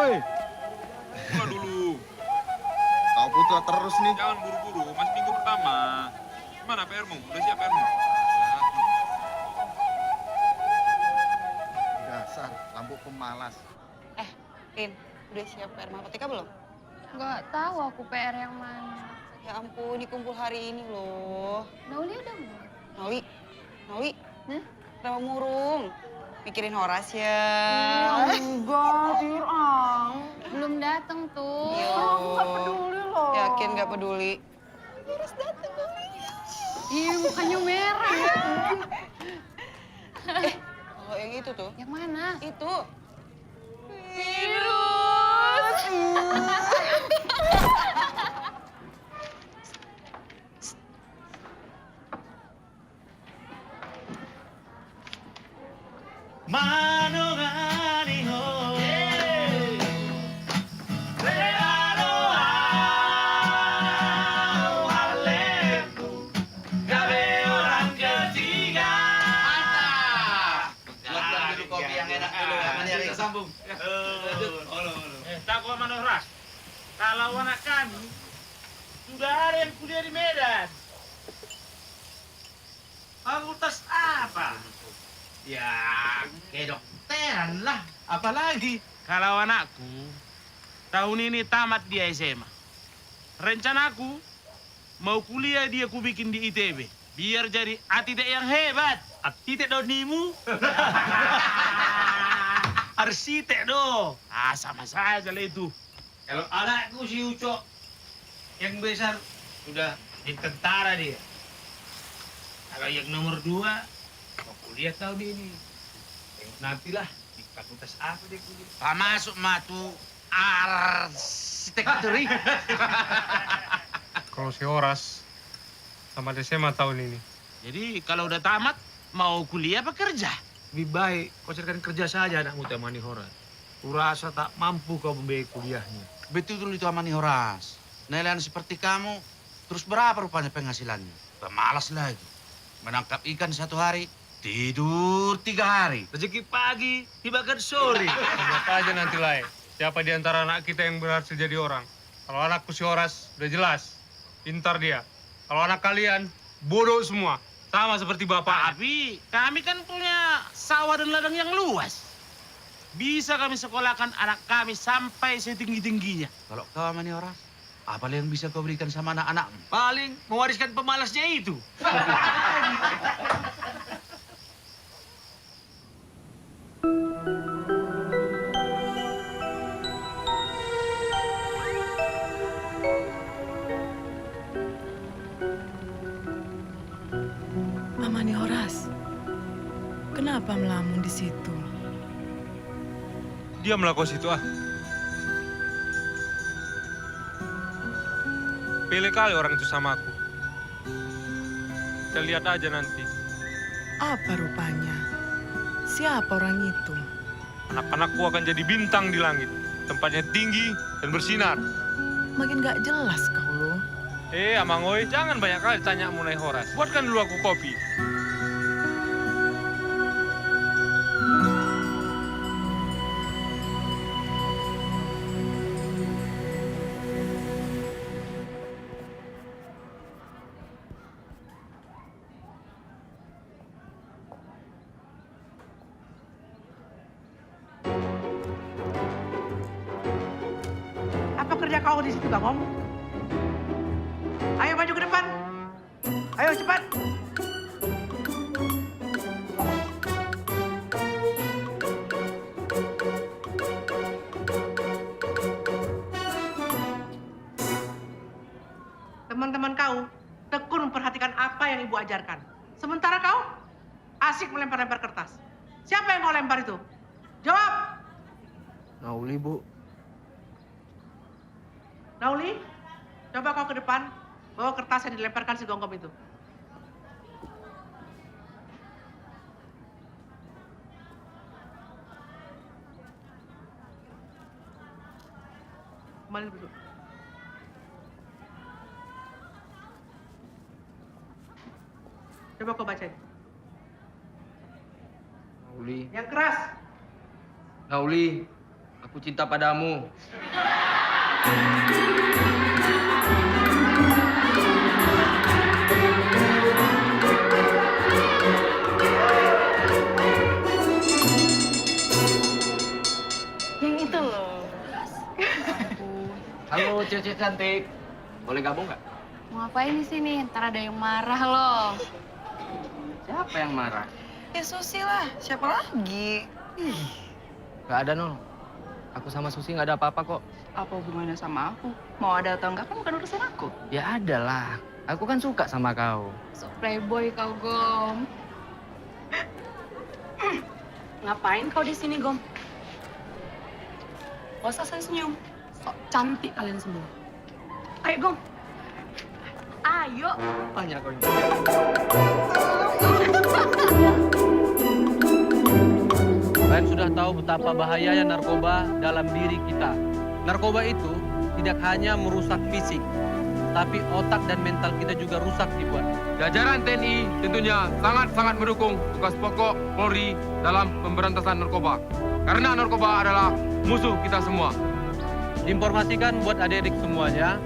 Woi, Pulang dulu. kau putra terus nih. Jangan buru-buru, masih minggu pertama. Gimana PR-mu? Udah siap PR-mu? Dasar lampu pemalas. Rin, udah siap PR matematika belum? Nggak tahu aku PR yang mana. Ya ampun, dikumpul hari ini loh. Nauli udah belum? Nawi, Hah? kenapa murung? Mikirin Horas ya. Enggak, Ang. Belum datang tuh. Yo. Aku nggak peduli loh. Yakin gak peduli? Harus datang dong. Ih, mukanya merah. Kalau yang itu tuh, Yang mana? itu. Virus. Manongani ho, regalo halemku, gawe orang ketiga. Mantap. Buat dulu kopi yang enak dulu. Mana yang kita sambung? Tak kau Manohras, kalau anak kami sudah ada yang kuliah di Medan. Fakultas apa? Ya, kedokteran lah. Apalagi? Kalau anakku tahun ini tamat di SMA. Rencanaku mau kuliah dia ku bikin di ITB. Biar jadi atlet yang hebat. Atlet donimu. Arsitek do. Sama saja lah itu. Kalau anakku si Ucok yang besar sudah di tentara dia. Kalau yang nomor 2 mau kuliah tahun ini. Nantilah di fakultas apa dia kuliah. Pak masuk matu arsitektur. Kalau si Horas sama SMA tahun ini. Jadi kalau udah tamat mau kuliah apa kerja? Lebih baik kau carikan kerja saja anakmu temani Horas. Kurasa tak mampu kau membiayai kuliahnya. Betul itu Amani Horas. Nelayan seperti kamu, terus berapa rupanya penghasilannya? Pemalas lagi. Menangkap ikan 1 hari, tidur 3 hari. Rezeki pagi, dimakan sore. Lihat aja nanti lah. Siapa di antara anak kita yang berhasil jadi orang? Kalau anakku si Horas, udah jelas. Pintar dia. Kalau anak kalian, bodoh semua. Sama seperti bapak. Tapi kami kan punya sawah dan ladang yang luas. Bisa kami sekolahkan anak kami sampai setinggi-tingginya. Kalau kau Amani Horas, apa yang bisa kau berikan sama anak-anakmu? Paling mewariskan pemalasnya itu. Amani Horas, kenapa melamun di situ? Dia melakukan situ Pilih kali orang itu sama aku. Kita lihat aja nanti. Apa rupanya? Siapa orang itu? Anak-anakku akan jadi bintang di langit. Tempatnya tinggi dan bersinar. Makin gak jelas kau lo. Amangoy, jangan banyak kali tanya mengenai Horas. Buatkan dulu aku kopi. Apa kerja kau di situ, Gangom? Ayo maju ke depan. Ayo cepat. Teman-teman kau tekun memperhatikan apa yang ibu ajarkan. Sementara kau asik melempar-lempar kertas. Siapa yang kau lempar itu? Jawab. Nauli, Bu. Nauli, coba kau ke depan, bawa kertas yang dilemparkan si Gonggom itu. Kembali duduk. Coba kau bacain. Nauli. Yang keras. Nauli, Aku cinta padamu. Yang itu loh. Halo cewek cantik. Boleh gabung nggak? Mau ngapain di sini? Ntar ada yang marah loh. Siapa yang marah? Ya Susi lah, siapa lagi? Gak ada, Nol. Aku sama Susi nggak ada apa-apa kok. Apa hubungannya sama aku? Mau ada atau enggak kan bukan urusan aku. Ya ada lah. Aku kan suka sama kau. So playboy kau, Gom. Ngapain kau di sini, Gom? Gak usah senyum. Sok cantik kalian semua. Ayo, Gom. Ayo. Banyak kau ini. Kalian sudah tahu betapa bahayanya narkoba dalam diri kita. Narkoba itu tidak hanya merusak fisik, tapi otak dan mental kita juga rusak dibuat. Jajaran TNI tentunya sangat-sangat mendukung tugas pokok Polri dalam pemberantasan narkoba. Karena narkoba adalah musuh kita semua. Informasikan buat adik-adik semuanya,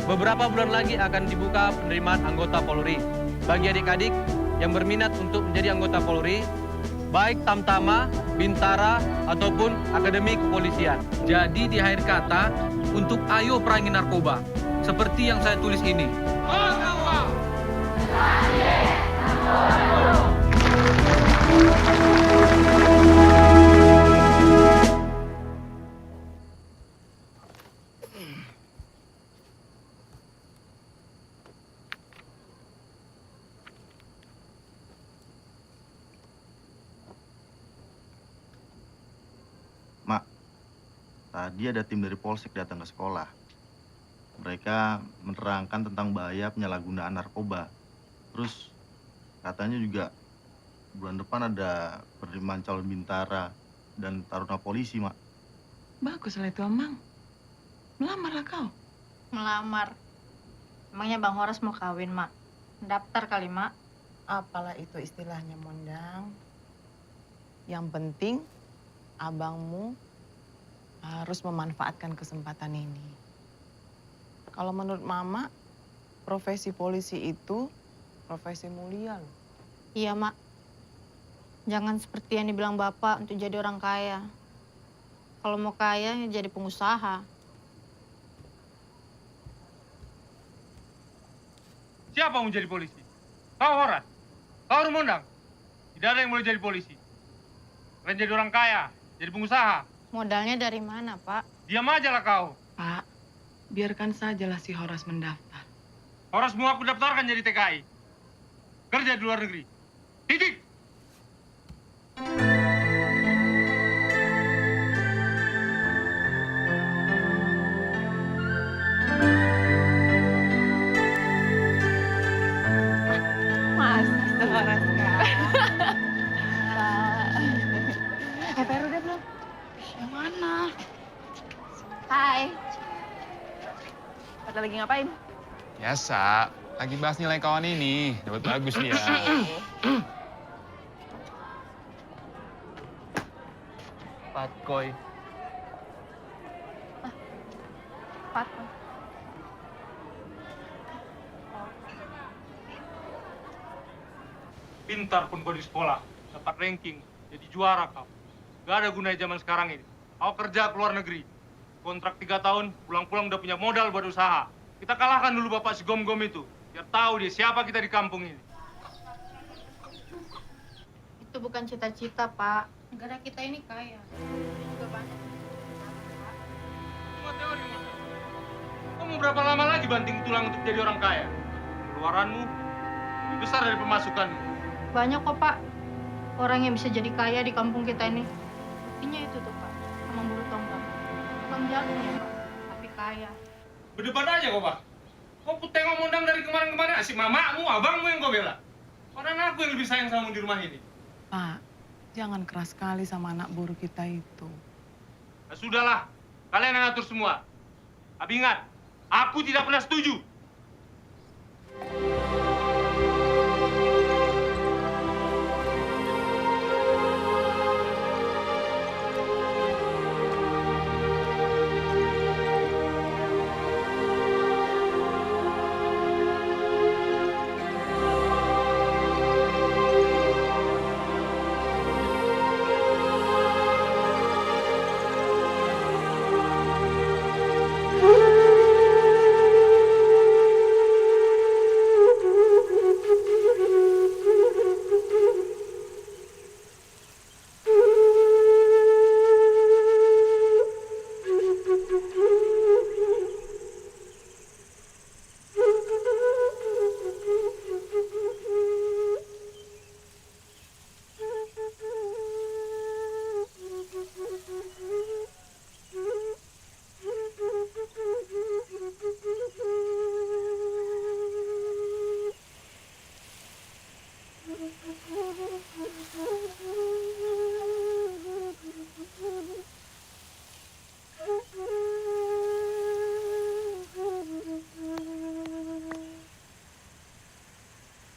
beberapa bulan lagi akan dibuka penerimaan anggota Polri. Bagi adik-adik yang berminat untuk menjadi anggota Polri, baik Tamtama, Bintara, ataupun Akademi Kepolisian. Jadi di akhir kata, untuk ayo perangi narkoba. Seperti yang saya tulis ini. Mak, tadi ada tim dari Polsek datang ke sekolah. Mereka menerangkan tentang bahaya penyalahgunaan narkoba. Terus katanya juga bulan depan ada penerimaan calon bintara dan taruna polisi, Mak. Bagus lah itu, Amang. Melamarlah kau. Melamar. Emangnya Bang Horas mau kawin, Mak? Daftar kali, Mak. Apalah itu istilahnya, Mondang. Yang penting, abangmu harus memanfaatkan kesempatan ini. Kalau menurut Mama, profesi polisi itu profesi mulia loh. Iya, Mak. Jangan seperti yang dibilang Bapak untuk jadi orang kaya. Kalau mau kaya, ya jadi pengusaha. Siapa mau jadi polisi? Kau Horas? Kau Rumondang? Tidak ada yang boleh jadi polisi. Kalian jadi orang kaya, jadi pengusaha. Modalnya dari mana, Pak? Diam aja lah kau. Pak, biarkan sajalah si Horas mendaftar. Horas mau aku daftarkan jadi TKI. Kerja di luar negeri. Titik! Mas, Horas kak. PR udah belum? Yang mana? Hai. Pada lagi ngapain? Biasa, lagi bahas nilai kawan ini. Dapat bagus dia. Patkoy. Pak. Pintar pun kau di sekolah. Dapat ranking. Jadi juara kau. Gak ada gunanya zaman sekarang ini. Kau kerja ke luar negeri. Kontrak 3 tahun, pulang-pulang udah punya modal buat usaha. Kita kalahkan dulu bapak si Gom-Gom itu. Biar tahu dia siapa kita di kampung ini. Itu bukan cita-cita, Pak. Negara kita ini kaya. Juga banyak. Semua teori, Mas. Kamu berapa lama lagi banting tulang untuk jadi orang kaya? Pengeluaranmu lebih besar dari pemasukanmu. Banyak kok, Pak. Orang yang bisa jadi kaya di kampung kita ini. Buktinya itu tuh, Pak. Sama bulu tongkang. Bang jago ya, Pak. Tapi kaya. Berdebat aja kok, Pak. Kau tengok Mondang dari kemarin-kemarin. Si mamamu, abangmu yang kau bela. Padahal aku yang lebih sayang sama di rumah ini. Pak, jangan keras sekali sama anak buruh kita itu. Nah, sudahlah. Kalian yang atur semua. Tapi ingat, aku tidak pernah setuju.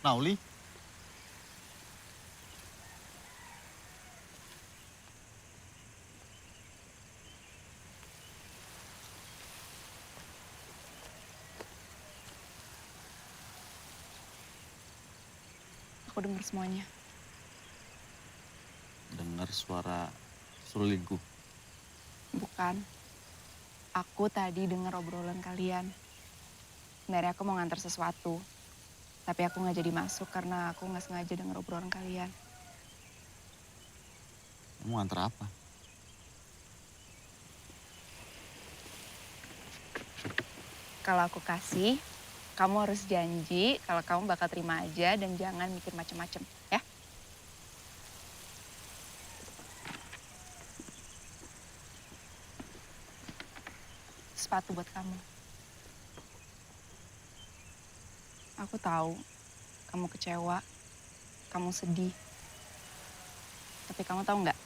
Nauli? Aku dengar semuanya. Dengar suara serulingku. Bukan. Aku tadi dengar obrolan kalian. Sebenarnya aku mau ngantar sesuatu. Tapi aku nggak jadi masuk karena aku nggak sengaja dengar obrolan kalian. Kamu ngantar apa? Kalau aku kasih, kamu harus janji kalau kamu bakal terima aja dan jangan mikir macem-macem, ya? Sepatu buat kamu. Aku tahu kamu kecewa, kamu sedih. Tapi kamu tahu nggak?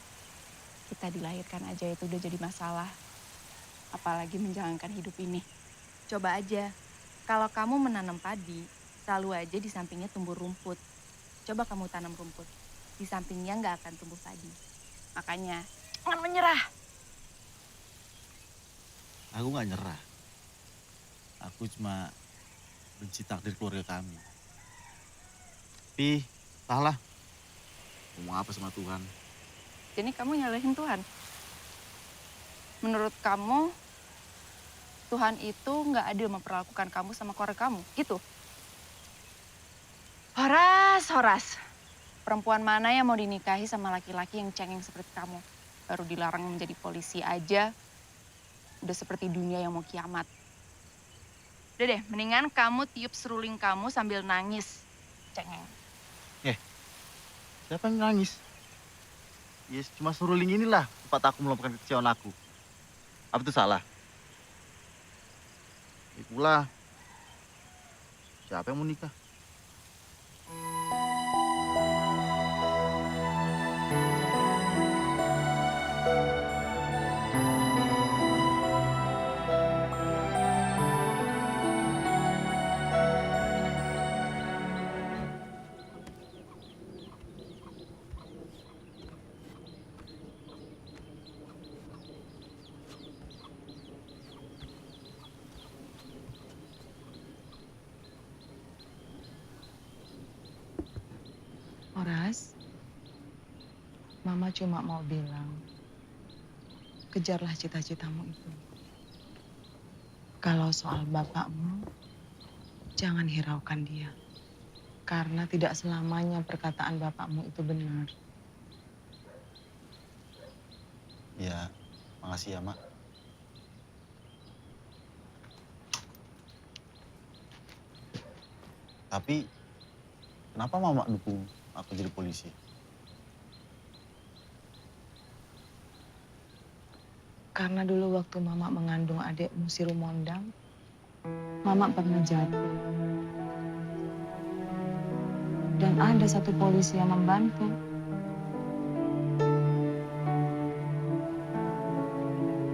Kita dilahirkan aja itu udah jadi masalah. Apalagi menjalankan hidup ini. Coba aja, kalau kamu menanam padi, selalu aja di sampingnya tumbuh rumput. Coba kamu tanam rumput, di sampingnya nggak akan tumbuh padi. Makanya, jangan menyerah. Aku nggak nyerah. Aku cuma benci takdir keluarga kami. Tapi, entahlah. Ngomong apa sama Tuhan? Jadi kamu nyalahin Tuhan. Menurut kamu, Tuhan itu nggak adil memperlakukan kamu sama keluarga kamu, gitu? Horas. Perempuan mana yang mau dinikahi sama laki-laki yang cengeng seperti kamu? Baru dilarang menjadi polisi aja, udah seperti dunia yang mau kiamat. Udah deh, mendingan kamu tiup seruling kamu sambil nangis. Cengeng. Siapa yang nangis? Ya cuma seruling inilah tempat aku meluapkan kekecewaan aku. Apa itu salah? Itulah. Siapa yang mau nikah? Horas, Mama cuma mau bilang, kejarlah cita-citamu itu. Kalau soal bapakmu, jangan hiraukan dia. Karena tidak selamanya perkataan bapakmu itu benar. Ya, makasih ya, Mak. Tapi, kenapa Mama dukung aku jadi polisi? Karena dulu waktu Mama mengandung adikmu si Rumondang, Mama pernah jatuh. Dan ada satu polisi yang membantu.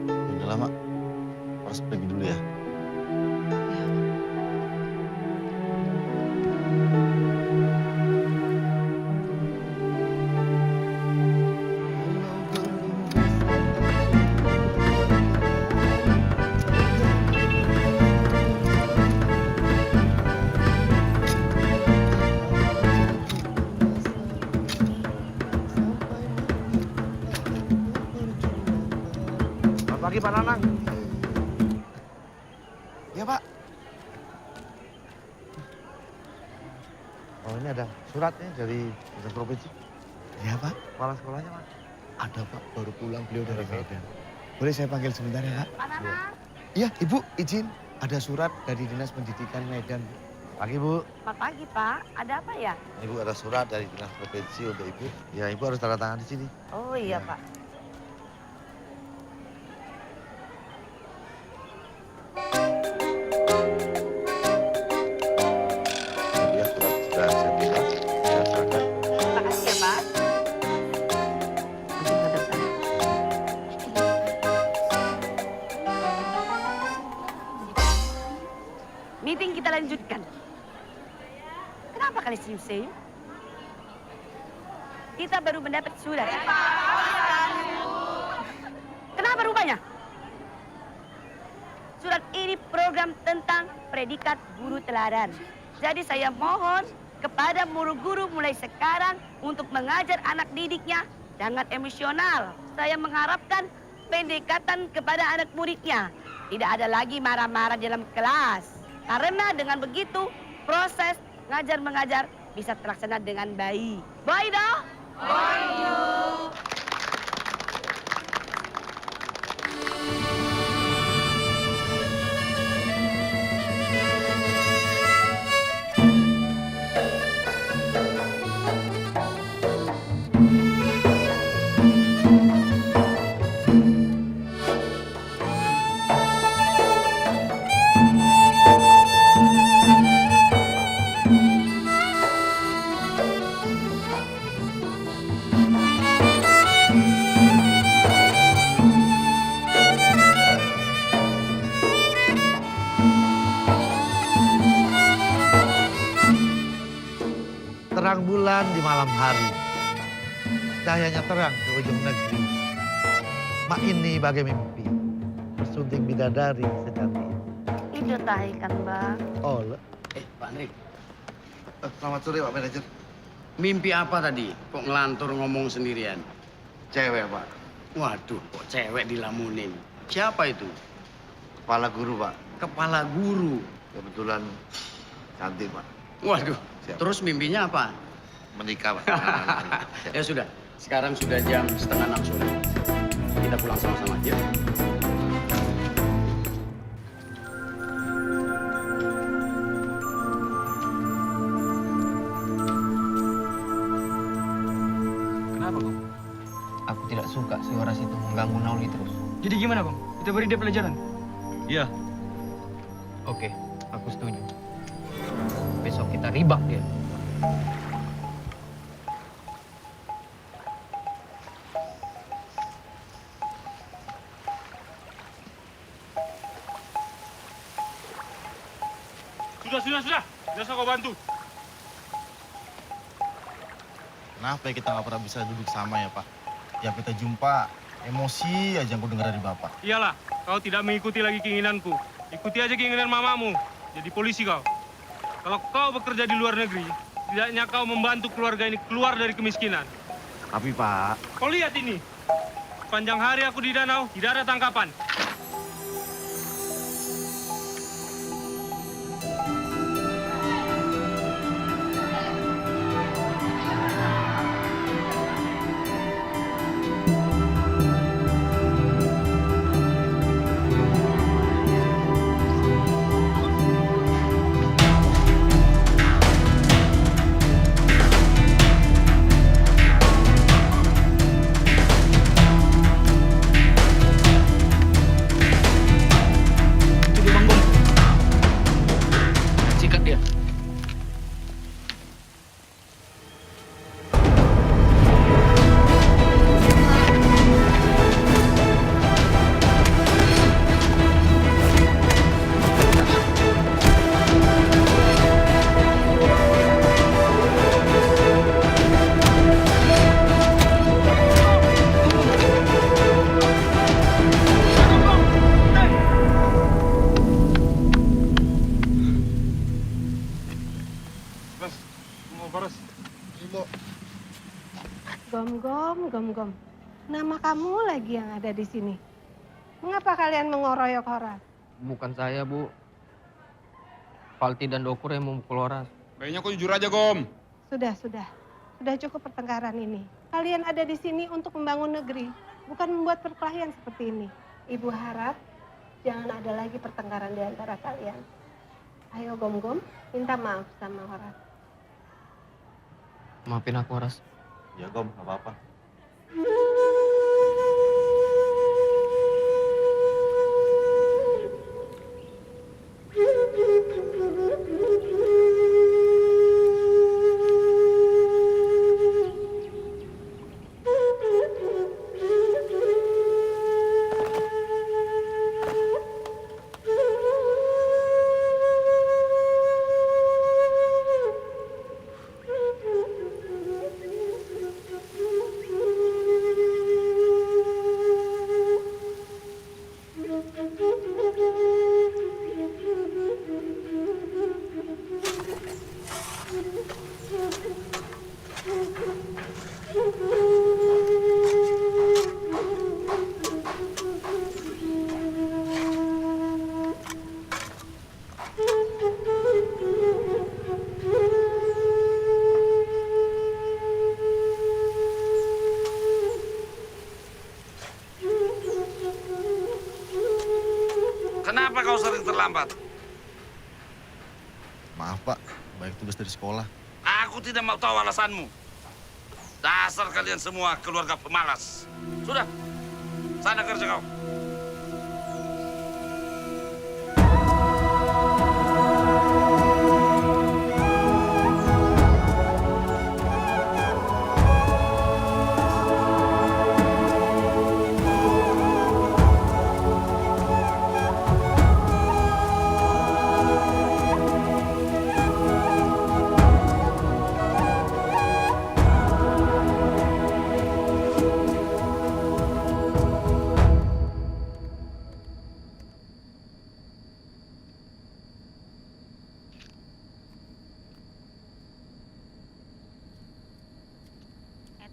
Udahlah, Mak. Harus pergi dulu ya. Pagi Pak Nanang. Iya Pak. Oh ini ada suratnya dari Dinas Provinsi. Iya Pak. Kepala sekolahnya Pak. Ada Pak, baru pulang beliau dari Medan. Boleh saya panggil sebentar ya Pak? Pak Nanang. Iya Ibu, izin. Ada surat dari Dinas Pendidikan Medan. Pagi Bu. Selamat pagi Pak, ada apa ya? Ibu ada surat dari Dinas Provinsi untuk Ibu. Ya Ibu harus tanda tangan di sini. Oh iya Pak. Ya surat sudah saya terima. Saya serahkan. Terima kasih ya Pak. Langsung ke depan. Meeting kita lanjutkan. Kenapa kalian senyum-senyum? Kita baru mendapat surat. Kenapa rupanya? Surat ini program tentang predikat guru teladan. Jadi saya mohon kepada guru-guru mulai sekarang untuk mengajar anak didiknya jangan emosional. Saya mengharapkan pendekatan kepada anak muridnya. Tidak ada lagi marah-marah dalam kelas. Karena dengan begitu proses ngajar-mengajar bisa terlaksana dengan baik. Baik dah? Baik. Terang bulan di malam hari, cahayanya terang ke ujung negeri. Mak ini bagai mimpi, bersunting bidadari secantik. Itu tahi kan, Bang. Oh, Pak Andri. Selamat sore, Pak Manajer. Mimpi apa tadi? Kok ngelantur ngomong sendirian? Cewek, Pak. Waduh, kok cewek dilamunin? Siapa itu? Kepala guru, Pak. Kepala guru? Kebetulan cantik, Pak. Waduh, terus mimpinya apa? Menikah, Pak. Ya sudah, sekarang sudah jam 5:30 sore. Kita pulang sama-sama, yuk. Kenapa, Gom? Aku tidak suka si Horas itu mengganggu Nauli terus. Jadi gimana, Gom? Kita beri dia pelajaran? Iya. Oke, aku setuju. Besok kita ribak dia. Sudah. Biasa kau bantu. Kenapa ya kita nggak pernah bisa duduk sama ya, Pak? Tiap kita jumpa, emosi aja yang ku dengar dari Bapak. Iyalah, kau tidak mengikuti lagi keinginanku. Ikuti aja keinginan mamamu. Jadi polisi kau. Kalau kau bekerja di luar negeri, tidaknya kau membantu keluarga ini keluar dari kemiskinan. Tapi, Pak... Kau lihat ini. Sepanjang hari aku di danau, tidak ada tangkapan. Gom. Nama kamu lagi yang ada di sini. Mengapa kalian mengoroyok Horas? Bukan saya, Bu. Falti dan Dokur yang memukul Horas. Kayaknya kau jujur aja, Gom. Sudah. Sudah cukup pertengkaran ini. Kalian ada di sini untuk membangun negeri, bukan membuat perkelahian seperti ini. Ibu harap jangan ada lagi pertengkaran di antara kalian. Ayo Gom, minta maaf sama Horas. Maafin aku, Horas. Ya, Gom, nggak apa-apa. Kenapa kau sering terlambat? Maaf Pak, banyak tugas dari sekolah. Aku tidak mau tahu alasanmu. Dasar kalian semua keluarga pemalas. Sudah, sana kerja kau.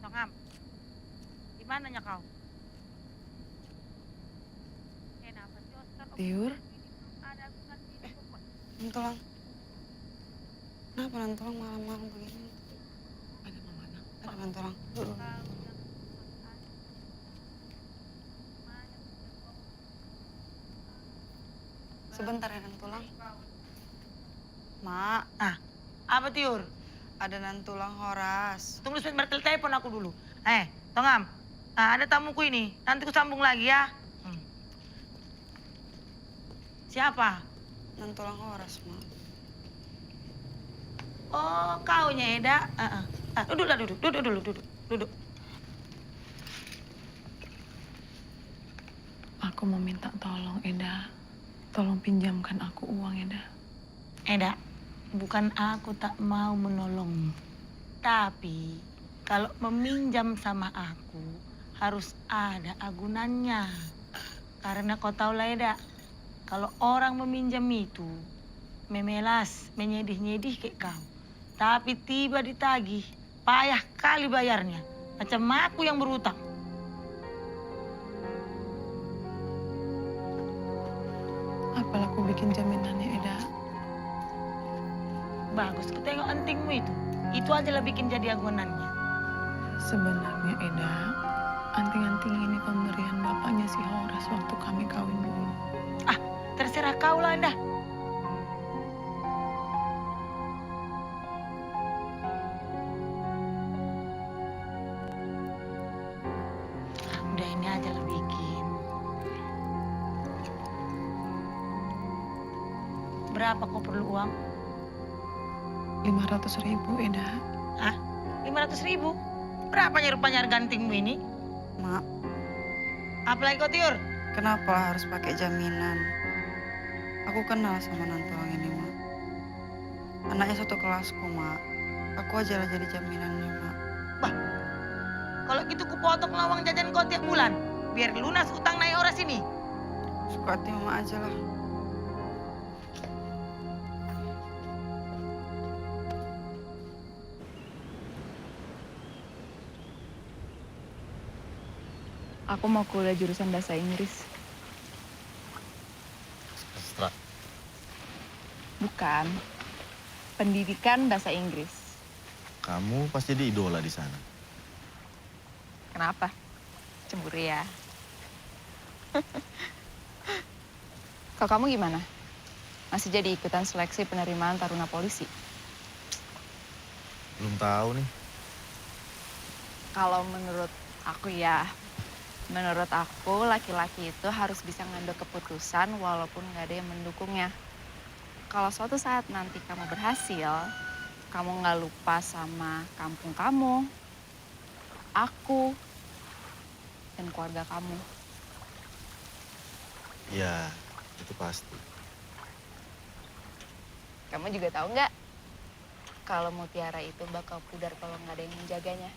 Tongam, di mananya kau? Kenapa sih Oscar? Tiur? Nantulang. Kenapa Nantulang malam-malam begini? Ada mana? Ada Nantulang. Sebentar ya Nantulang. Mak. Ah, apa Tiur? Ada Nantulang Horas. Tunggu sebentar, telepon aku dulu. Tongam, ada tamuku ini. Nanti ku sambung lagi ya. Siapa? Nantulang Horas, Mak. Oh, kaunya Eda. Duduklah, duduk. Aku mau minta tolong, Eda. Tolong pinjamkan aku uang, Eda. Eda, bukan aku tak mau menolongmu. Tapi, kalau meminjam sama aku, harus ada agunannya. Karena kau tahu lah, Eda, kalau orang meminjam itu, memelas, menyedih-nyedih kayak kau. Tapi tiba ditagih, payah kali bayarnya. Macam aku yang berutang. Apalah aku bikin jaminannya, Eda? Bagus, ku tengok antingmu itu. Itu aja lah bikin jadi agunannya. Sebenarnya, Eda, anting-anting ini pemberian bapaknya si Horas waktu kami kawin dulu. Terserah kau lah, Anda. Udah ini aja lah bikin. Berapa kau perlu uang? 500.000, Eda. 500.000? Berapanya rupanya harga antingmu ini? Mak, Apalagi kau, Tiur? kenapa harus pakai jaminan? Aku kenal sama Nantulang ini, Mak. Anaknya satu kelasku, Mak. Aku aja lah jadi jaminannya, Mak. Kalau gitu ku potong lah uang jajan kau tiap bulan. Biar lunas utang naik Horas ini. Suka hati Mama aja lah. Aku mau kuliah jurusan bahasa Inggris. Sastra. Bukan. Pendidikan bahasa Inggris. Kamu pasti jadi idola di sana. Kenapa? Cemburu ya? Kalau kamu gimana? Masih jadi ikutan seleksi penerimaan taruna polisi? Belum tahu nih. Kalau menurut aku ya, menurut aku laki-laki itu harus bisa ngambil keputusan walaupun nggak ada yang mendukungnya. Kalau suatu saat nanti kamu berhasil, kamu nggak lupa sama kampung kamu, aku, dan keluarga kamu. Ya, itu pasti. Kamu juga tahu nggak kalau mutiara itu bakal pudar kalau nggak ada yang menjaganya?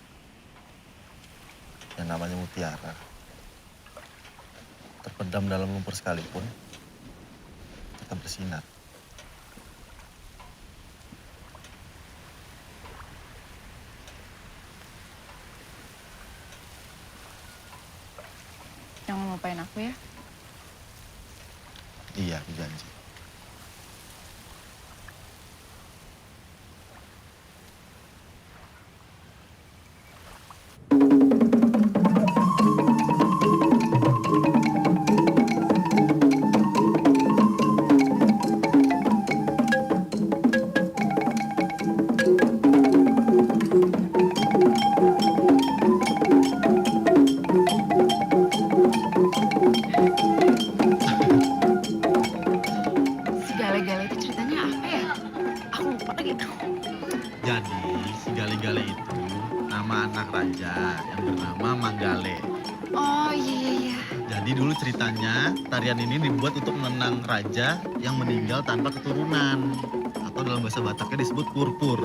Yang namanya mutiara. Terpendam dalam lumpur sekalipun, tetap bersinar. Jangan lupain aku ya. Iya, aku janji. raja yang bernama Manggale. Oh iya. Jadi dulu ceritanya tarian ini dibuat untuk mengenang raja yang meninggal tanpa keturunan, atau dalam bahasa Bataknya disebut purpur.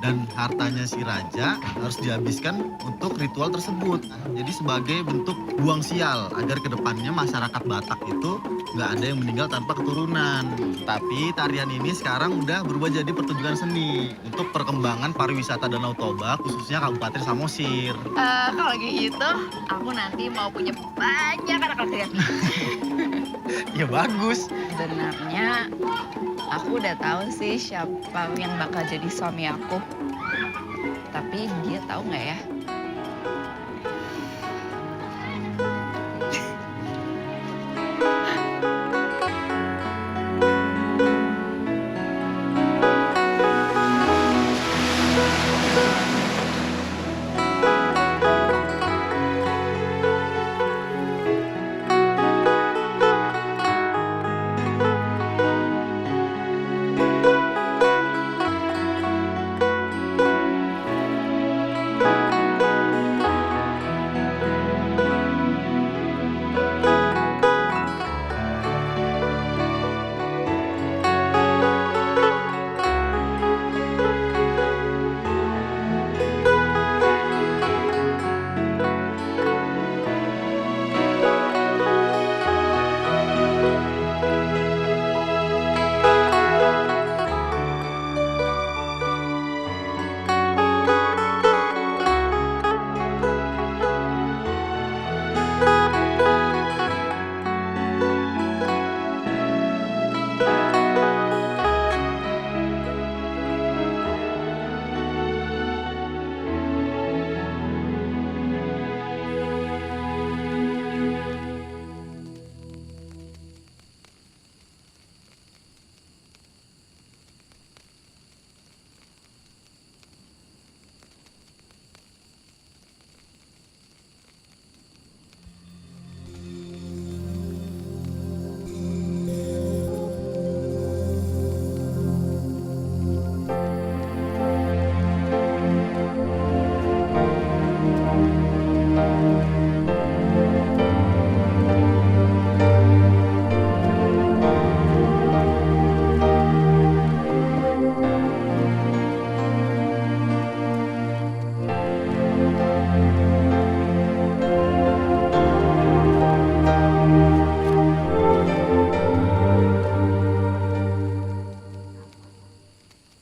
Dan hartanya si raja harus dihabiskan untuk ritual tersebut. Jadi sebagai bentuk buang sial agar kedepannya masyarakat Batak itu nggak ada yang meninggal tanpa keturunan. Tapi tarian ini sekarang udah berubah jadi pertunjukan seni untuk perkembangan pariwisata Danau Toba, khususnya Kabupaten Samosir. Kalau gitu, aku nanti mau punya banyak anak laki-laki. Ya bagus. Sebenarnya aku udah tahu sih siapa yang bakal jadi suami aku. Tapi dia tahu nggak ya?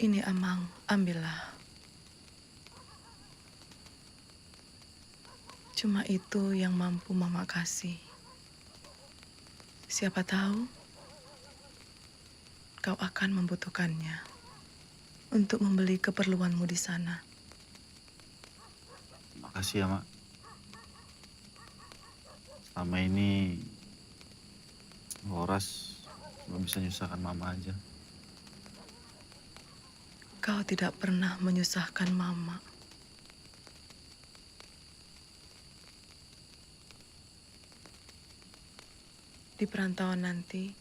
Ini Amang, ambillah. Cuma itu yang mampu Mama kasih. Siapa tahu kau akan membutuhkannya untuk membeli keperluanmu di sana. Makasih ya, Mak. Selama ini Horas cuma bisa nyusahkan Mama aja. Kau tidak pernah menyusahkan Mama. Di perantauan nanti,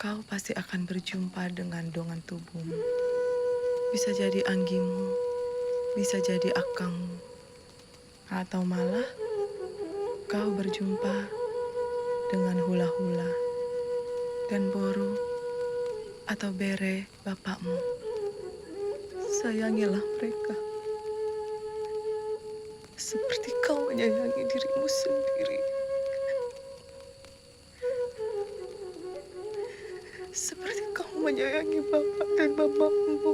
kau pasti akan berjumpa dengan dongan tubuhmu. Bisa jadi anggimu, bisa jadi akangmu. Atau malah kau berjumpa dengan hula-hula dan boru atau bere bapakmu. Sayangilah mereka seperti kau menyayangi dirimu sendiri. Seperti kau menyayangi bapak dan mamamu.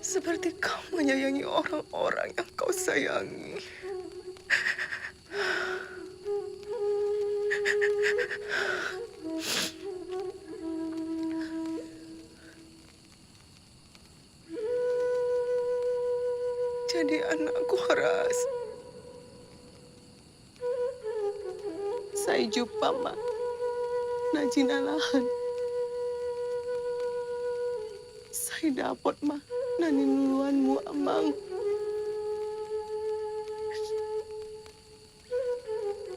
Seperti kau menyayangi orang-orang yang kau sayangi. Jadi anakku Horas. Saya jumpa mak. Najinalahan. Saya dapat mak. Nani nuluanmu Amang.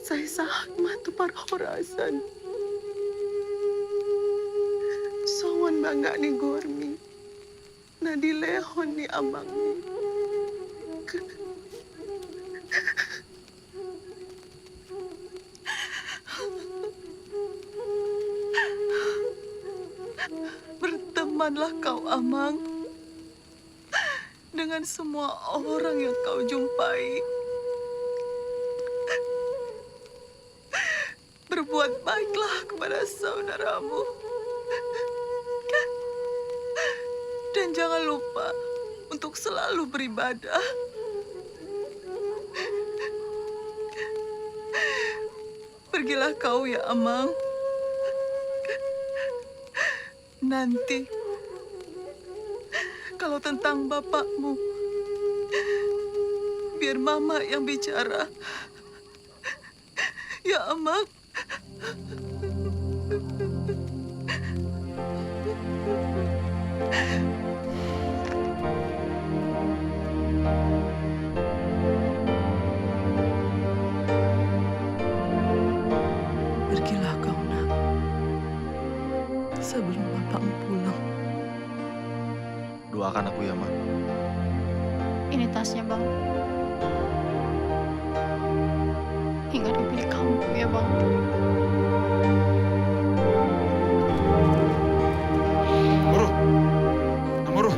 Saya sahat matu para Horasan. Sowan bangga ni Gormi. Na dilehon ni abang ni. Bertemanlah kau, Amang, dengan semua orang yang kau jumpai. Berbuat baiklah kepada saudaramu. Dan jangan lupa untuk selalu beribadah. Pergilah kau ya, Amang. Nanti, kalau tentang bapakmu, biar Mama yang bicara. Ya, Amang. Pergilah kau, Nak. Sebelum bapakmu pulang. Doakan aku ya, Ma. Ini tasnya, Bang. Ingat milik kamu ya, Bang. Guru. Guru.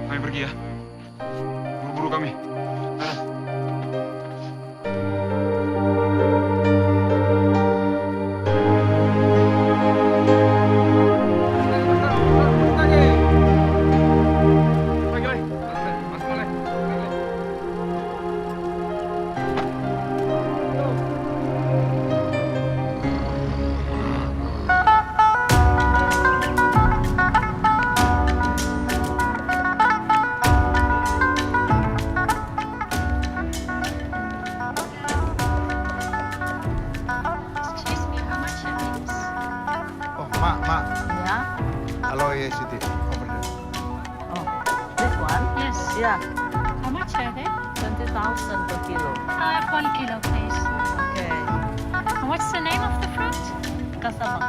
Kami pergi ya. Buru-buru kami. Hello, yes, Siti. Over there. Oh, this one? Yes. Yeah, How much are they? 20,000 per kilo. I have 1 kilo, please. Okay. And what's the name of the fruit? Kasabang.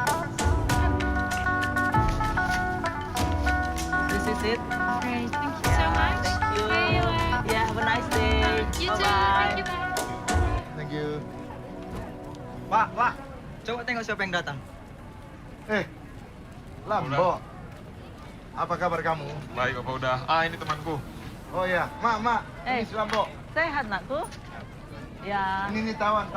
This is it. Great, thank you so much. Thank you. See you later. Yeah, have a nice day. You too. Bye-bye. Thank you, bye. Thank you. Pak, coba tengok siapa yang datang. Lambo. Apa kabar kamu? Baik, Bapak udah. Ini temanku. Oh ya, Mak. Ini si Lambo. Sehat, nakku? Ya. Ini tawan.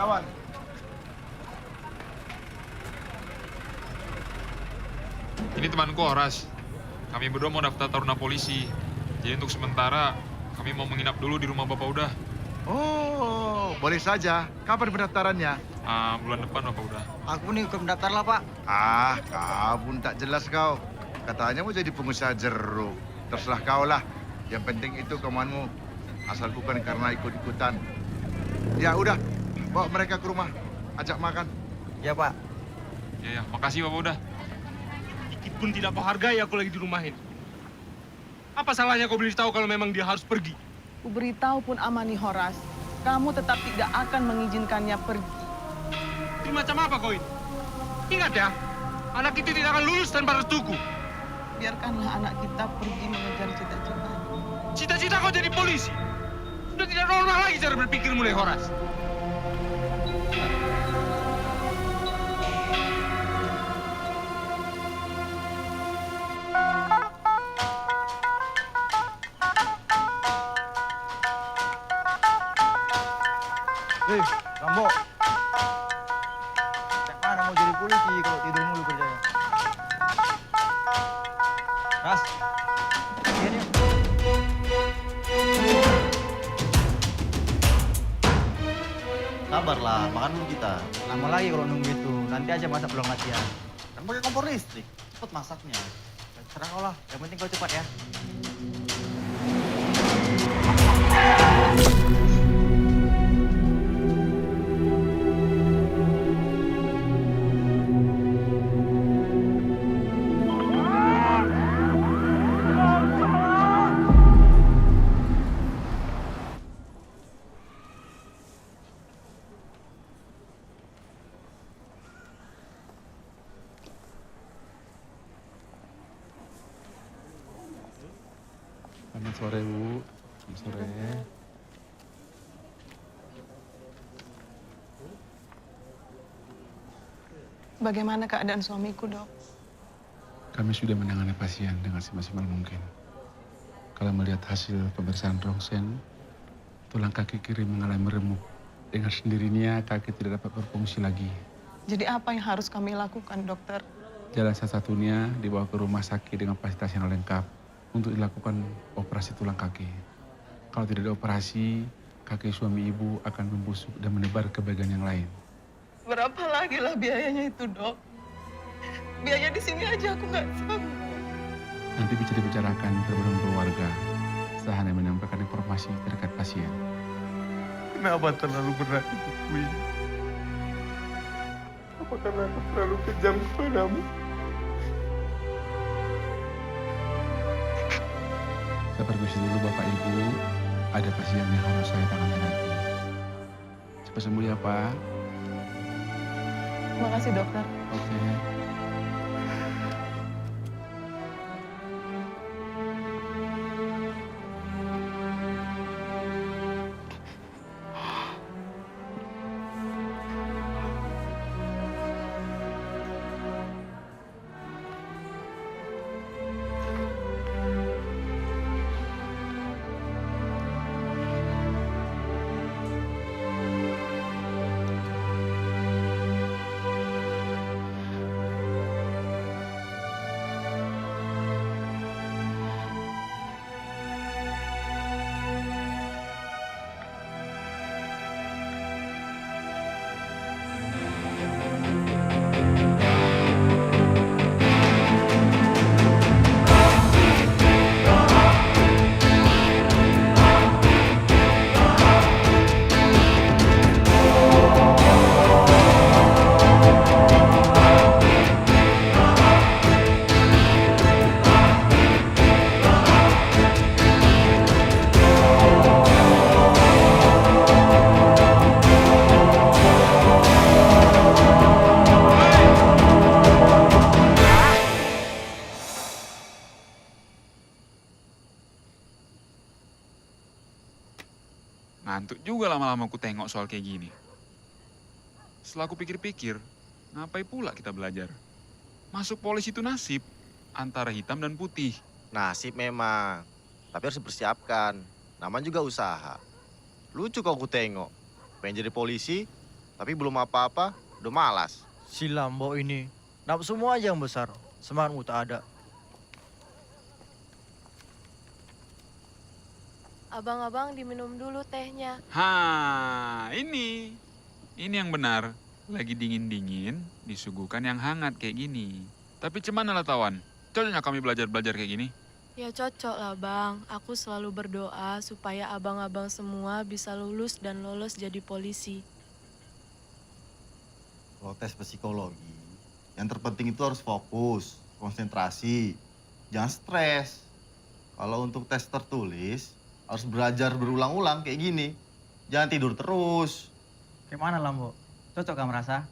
Ini temanku Horas. Kami berdua mau daftar taruna polisi. Jadi untuk sementara kami mau menginap dulu di rumah Bapak udah. Oh, boleh saja. Kapan pendaftarannya? Bulan depan Bapak udah. Aku nih ikut mendaftar lah, Pak. Kabun tak jelas kau. Katanya mau jadi pengusaha jeruk. Terserah kau lah. Yang penting itu kemauanmu. Asal bukan karena ikut-ikutan. Ya udah, bawa mereka ke rumah. Ajak makan. Ya, Pak. Ya, makasih Bapak udah. Dikit pun tidak kau hargai aku lagi di rumah ini. Apa salahnya kau beritahu kalau memang dia harus pergi? Ku beritahu pun Amani Horas, kamu tetap tidak akan mengizinkannya pergi. Ini macam apa kau ini? Ingat ya, anak itu tidak akan lulus tanpa restuku. Biarkanlah anak kita pergi mengejar cita-cita. Cita-cita kau jadi polisi. Sudah tidak normal lagi cara berpikir mulai Horas. Rambo. Cak mana mau jadi polisi kalau tidur mulu kerjanya? Ras. Ini. Sabarlah, makan dulu kita. Lama lagi kalau nunggu itu. Nanti aja masak belum latihan. Kan pakai kompor listrik, cepet masaknya. Serah kau lah. Yang penting kau cepat ya. sore, Bu. Selamat sore. Bagaimana keadaan suamiku, Dok? Kami sudah menangani pasien dengan semaksimal mungkin. Kalau melihat hasil pemeriksaan rongsen, tulang kaki kiri mengalami remuk. Dengan sendirinya kaki tidak dapat berfungsi lagi. Jadi apa yang harus kami lakukan, dokter? Jalan satu-satunya dibawa ke rumah sakit dengan fasilitas yang lengkap untuk dilakukan operasi tulang kaki. Kalau tidak dioperasi, kaki suami ibu akan membusuk dan menebar ke bagian yang lain. Berapa lagi lah biayanya itu, Dok? Biaya di sini aja aku nggak sanggup. Nanti bisa dibicarakan bersama keluarga. Saya hanya menyampaikan informasi terkait pasien. Kenapa terlalu berat hidupku ini? Apa karena aku terlalu kejam kepadamu? Saya permisi dulu Bapak Ibu. Ada pasien yang harus saya tangani lagi. Cepat sembuh ya Pak. Terima kasih, dokter. Oke. Ngantuk juga lama-lama aku tengok soal kayak gini. Setelah aku pikir-pikir, ngapain pula kita belajar? Masuk polisi itu nasib, antara hitam dan putih. Nasib memang, tapi harus dipersiapkan. Namanya juga usaha. Lucu kok aku tengok. Pengen jadi polisi, tapi belum apa-apa, udah malas. Si Lambo ini, nafsu semua aja yang besar, semangatmu tak ada. Abang-abang diminum dulu tehnya. Ini yang benar. Lagi dingin-dingin, disuguhkan yang hangat kayak gini. Tapi cemana lah tawan? Cocoknya kami belajar-belajar kayak gini? Ya cocok lah bang, aku selalu berdoa supaya abang-abang semua bisa lulus dan lolos jadi polisi. Kalau tes psikologi, yang terpenting itu harus fokus, konsentrasi, jangan stres. Kalau untuk tes tertulis, harus belajar berulang-ulang kayak gini. Jangan tidur terus. Gimana Lambo? Cocok gak merasa?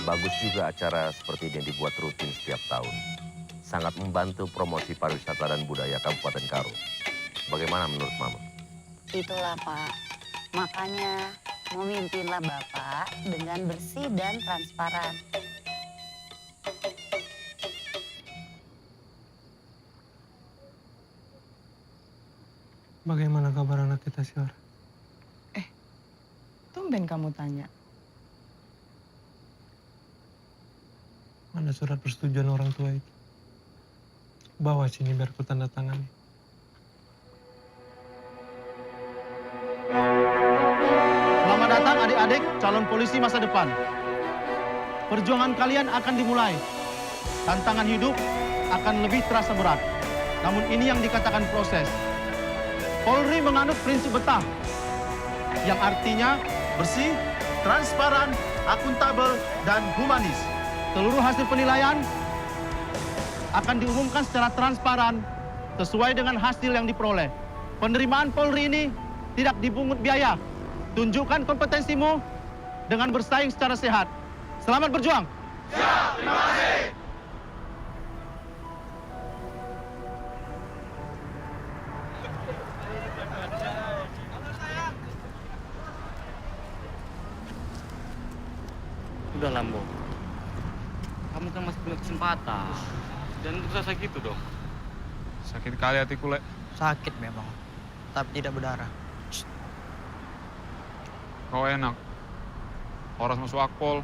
Bagus juga acara seperti ini dibuat rutin setiap tahun. Sangat membantu promosi pariwisata dan budaya Kabupaten Karo. Bagaimana menurut Mama? Itulah Pak, makanya memimpinlah Bapak dengan bersih dan transparan. Bagaimana kabar anak kita, Syar? Tumben kamu tanya. Mana surat persetujuan orang tua itu? Bawa sini biar ku tanda tangani. Selamat datang adik-adik calon polisi masa depan. Perjuangan kalian akan dimulai. Tantangan hidup akan lebih terasa berat. Namun ini yang dikatakan proses. Polri menganut prinsip betah, yang artinya bersih, transparan, akuntabel, dan humanis. Seluruh hasil penilaian akan diumumkan secara transparan sesuai dengan hasil yang diperoleh. Penerimaan Polri ini tidak dipungut biaya. Tunjukkan kompetensimu dengan bersaing secara sehat. Selamat berjuang. Siap, terima kasih. Udah Lambo. Kamu kan masih punya kesempatan. Jangan terus gitu dong. Sakit kali hatiku, Le. Sakit memang, tapi tidak berdarah. Kau enak. Horas masuk Akpol,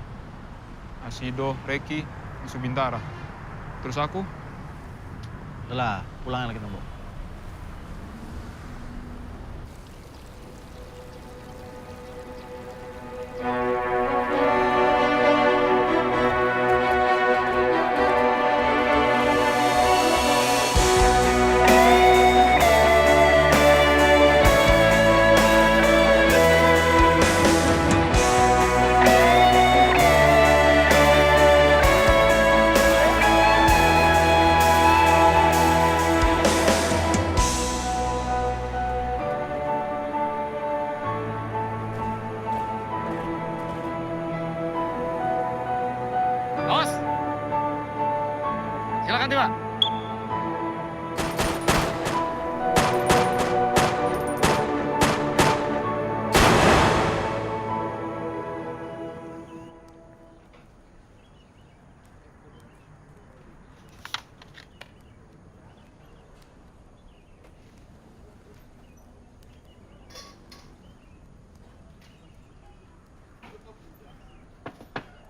Asido, Reki, masuk Bintara. Terus aku? Udah lah, pulang lagi Tombo. Awas! Silakan tiba.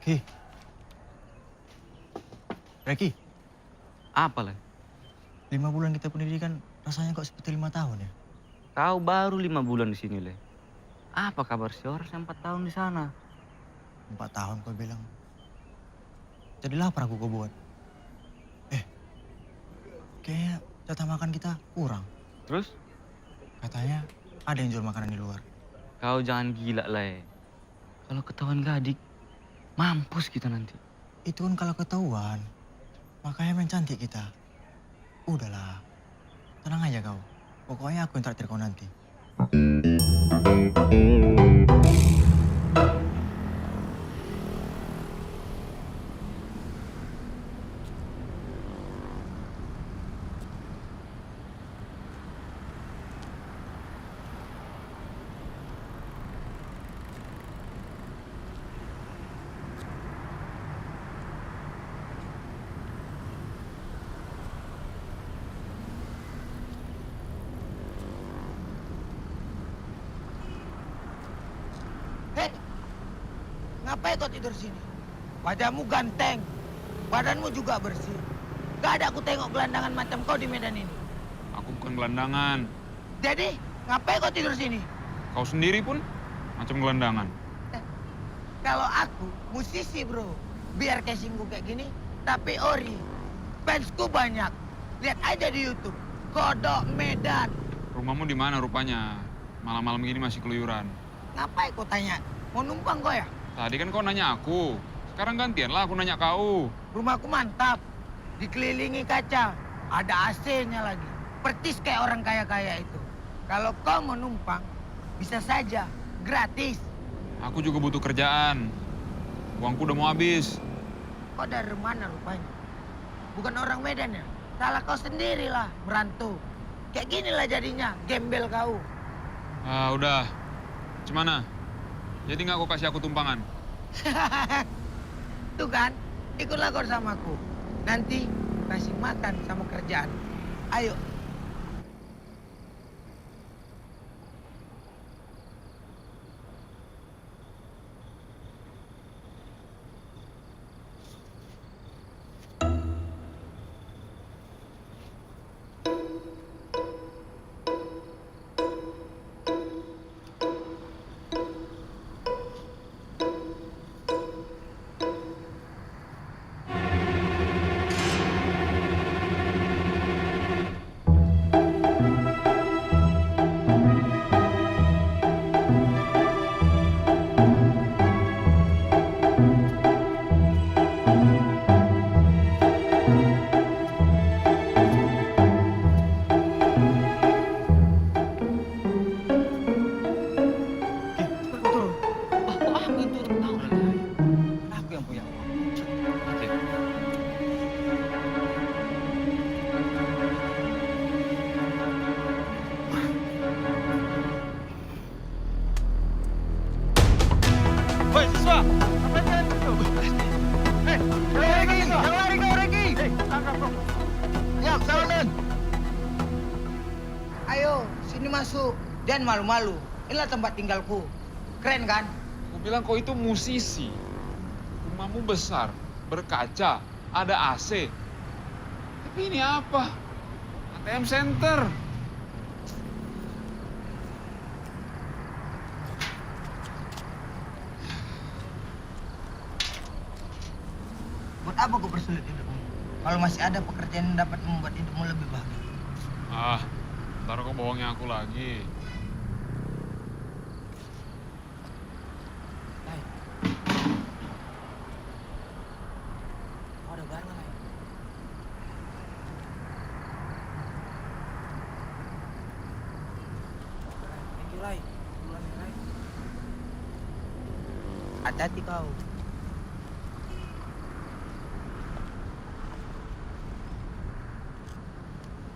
Ki. Reki. Apa, Le? 5 bulan kita pendidikan rasanya kok seperti 5 tahun ya? Kau baru 5 bulan di sini, Le. Apa kabar si Horas yang 4 tahun di sana? 4 tahun kau bilang. Jadi lapar aku kau buat. Kayaknya jatah makan kita kurang. Terus? Katanya ada yang jual makanan di luar. Kau jangan gila, Le. Kalau ketahuan Gadik, mampus kita nanti. Itu kan kalau ketahuan. Makanya main cantik kita. Udahlah. Tenang aja kau. Pokoknya aku yang traktir kau nanti. Ngapain kau tidur sini? Wajahmu ganteng, badanmu juga bersih. Gak ada aku tengok gelandangan macam kau di Medan ini. Aku bukan gelandangan. Jadi, ngapain kau tidur sini? Kau sendiri pun macam gelandangan. Kalau aku, musisi bro. Biar casingku kayak gini, tapi ori. Fansku banyak. Lihat aja di YouTube. Kodok Medan. Rumahmu di mana rupanya? Malam-malam gini masih keluyuran. Ngapain kau tanya? Mau numpang kau ya? Tadi kan kau nanya aku. Sekarang gantianlah aku nanya kau. Rumahku mantap. Dikelilingi kaca. Ada AC-nya lagi. Persis kayak orang kaya-kaya itu. Kalau kau mau numpang, bisa saja. Gratis. Aku juga butuh kerjaan. Uangku udah mau habis. Kau dari mana rupanya? Bukan orang Medan ya? Salah kau sendirilah, merantau. Kayak ginilah jadinya, gembel kau. Ah, udah. Gimana? Jadi nggak kau kasih aku tumpangan? Tuh kan, ikutlah kau sama aku. Nanti kasih makan sama kerjaan. Ayo. masuk. Dan malu-malu. Inilah tempat tinggalku. Keren kan? Aku bilang kau itu musisi. Rumahmu besar, berkaca, ada AC. Tapi ini apa? ATM Center. Buat apa kau bersulit hidupmu? Kalau masih ada pekerjaan yang dapat membuat hidupmu lebih bahagia. Ah, ntar kau bohongin aku lagi. Oh, ada barang lain. Thank you, Lai. Bulan yang lain. Hati-hati kau.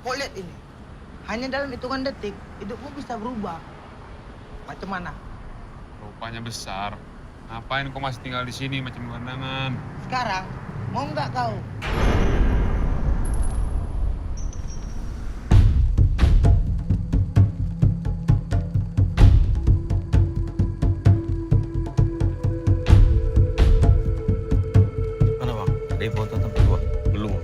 Kau lihat ini. Hanya dalam hitungan detik, hidupmu bisa berubah. Macam mana? Rupanya besar. Ngapain kau masih tinggal di sini macam gelandangan? Sekarang, mau nggak kau? Mana bang? Ada foto tempat gua? Belum.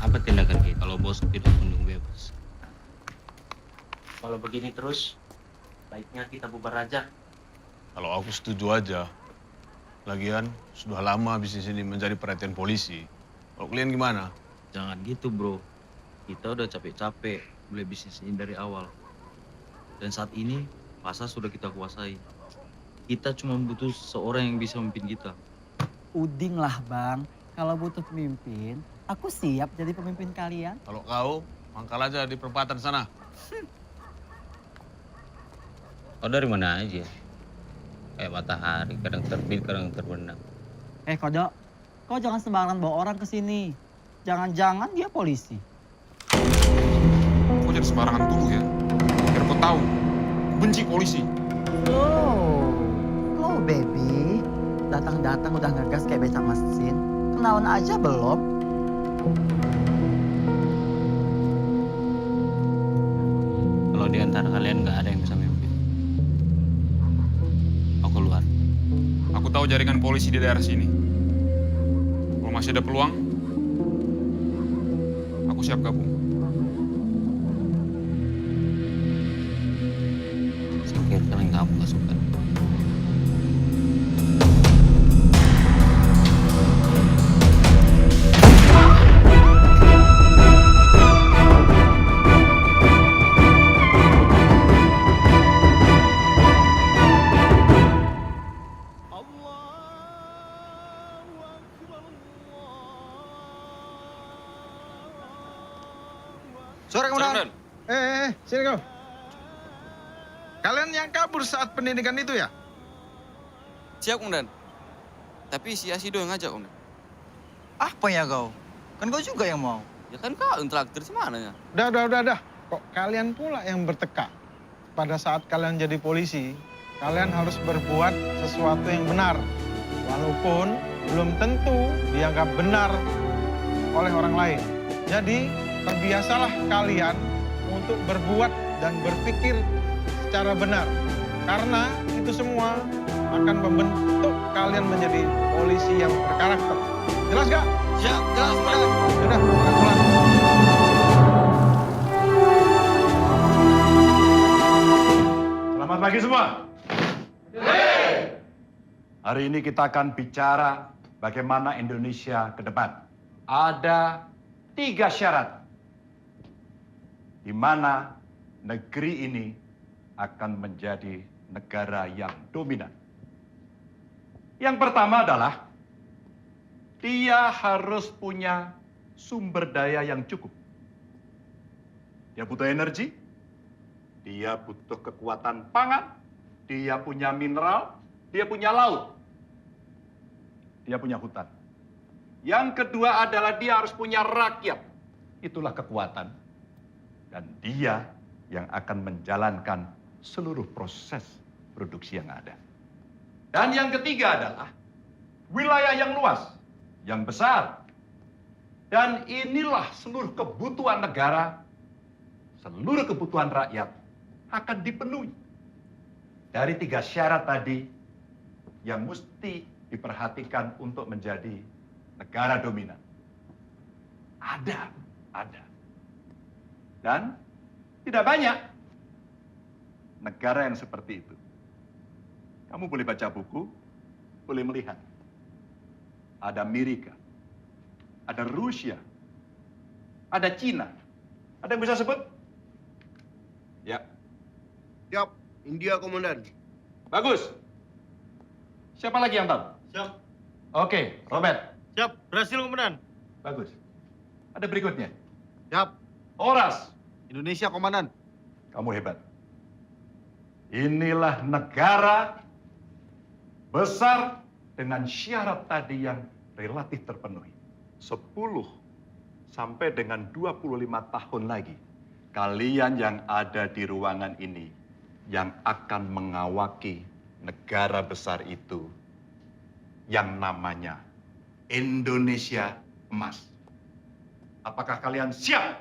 Apa tindakan kita kalau bos tidak kunjung bebas? Kalau begini terus, baiknya kita bubar aja. Kalau aku setuju aja. Lagian sudah lama bisnis ini menjadi perhatian polisi. Kalau kalian gimana? Jangan gitu bro. Kita udah capek-capek mulai bisnis ini dari awal. Dan saat ini, pasar sudah kita kuasai. Kita cuma butuh seorang yang bisa memimpin kita. Uding lah bang, kalau butuh pemimpin, aku siap jadi pemimpin kalian. Kalau kau, mangkal aja di perempatan sana. Kau dari mana aja? Kayak matahari, kadang terbit, kadang terbenam. Kodok, kau jangan sembarangan bawa orang ke sini. Jangan-jangan dia polisi. Kau jangan sembarangan dulu ya. Biar kau tahu, benci polisi. Slow baby. Datang-datang udah ngegas kayak becak mesin. Kenalan aja belum? Kalau di antara kalian nggak ada yang bisa memimpin, aku keluar. Aku tahu jaringan polisi di daerah sini. Kalau masih ada peluang, aku siap gabung. Saya kira kalian kamu nggak suka. Sore kemudian. Sini kau. Kalian yang kabur saat pendidikan itu ya? Siap, Komandan. Tapi si Asido yang ngajak, Komandan. Apa ya kau? Kan kau juga yang mau. Ya kan kau yang traktir semana ya? Udah. Kok kalian pula yang bertekak? Pada saat kalian jadi polisi, kalian harus berbuat sesuatu yang benar. Walaupun belum tentu dianggap benar oleh orang lain. Jadi, terbiasalah kalian untuk berbuat dan berpikir secara benar. Karena itu semua akan membentuk kalian menjadi polisi yang berkarakter. Jelas gak? Siap, jelas, Komandan. Yaudah, kita pulang. Selamat pagi semua. Hari ini kita akan bicara bagaimana Indonesia ke depan. Ada 3 syarat di mana negeri ini akan menjadi negara yang dominan. Yang pertama adalah dia harus punya sumber daya yang cukup. Dia butuh energi, dia butuh kekuatan pangan, dia punya mineral, dia punya laut, dia punya hutan. Yang kedua adalah dia harus punya rakyat. Itulah kekuatan. Dan dia yang akan menjalankan seluruh proses produksi yang ada. Dan yang ketiga adalah wilayah yang luas, yang besar. Dan inilah seluruh kebutuhan negara, seluruh kebutuhan rakyat akan dipenuhi. Dari 3 syarat tadi yang mesti diperhatikan untuk menjadi negara dominan. Ada. Dan tidak banyak negara yang seperti itu. Kamu boleh baca buku, boleh melihat. Ada Amerika, ada Rusia, ada Cina. Ada yang bisa sebut? Ya. Siap, India, Komandan. Bagus. Siapa lagi yang tahu? Siap. Oke, Robert. Siap, berhasil, Komandan. Bagus. Ada berikutnya. Siap. Horas. Indonesia, Komandan. Kamu hebat. Inilah negara besar dengan syarat tadi yang relatif terpenuhi. 10 sampai dengan 25 tahun lagi, kalian yang ada di ruangan ini yang akan mengawaki negara besar itu yang namanya Indonesia Emas. Apakah kalian siap?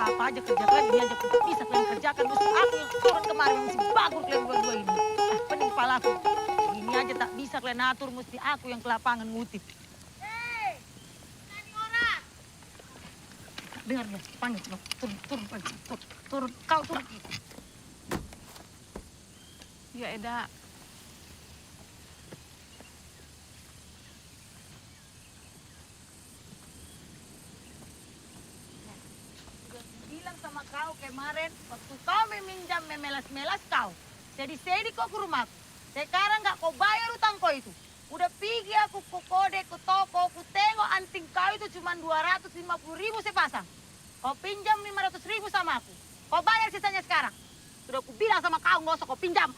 Apa aja kerja kalian ini aja tidak bisa kalian kerjakan. Mesti aku yang turun kemarin mesti bagus kalian berdua ini. Pening kepala aku. Ini aja tak bisa kalian atur, mesti aku yang ke lapangan ngutip. Hei, nani orang? Dengar ya, panggil cepat. Turun, turun, kau turun. Ya Eda, Bilang sama kau kemarin, waktu kau meminjam memelas-melas kau. Jadi sedih kau ke rumahku. Sekarang nggak kau bayar utang kau itu. Udah pergi aku ke kode, ke toko, ku tengok anting kau itu cuma 250.000 sepasang. Kau pinjam 500.000 sama aku. Kau bayar sisanya sekarang. Sudah aku bilang sama kau, nggak usah kau pinjam.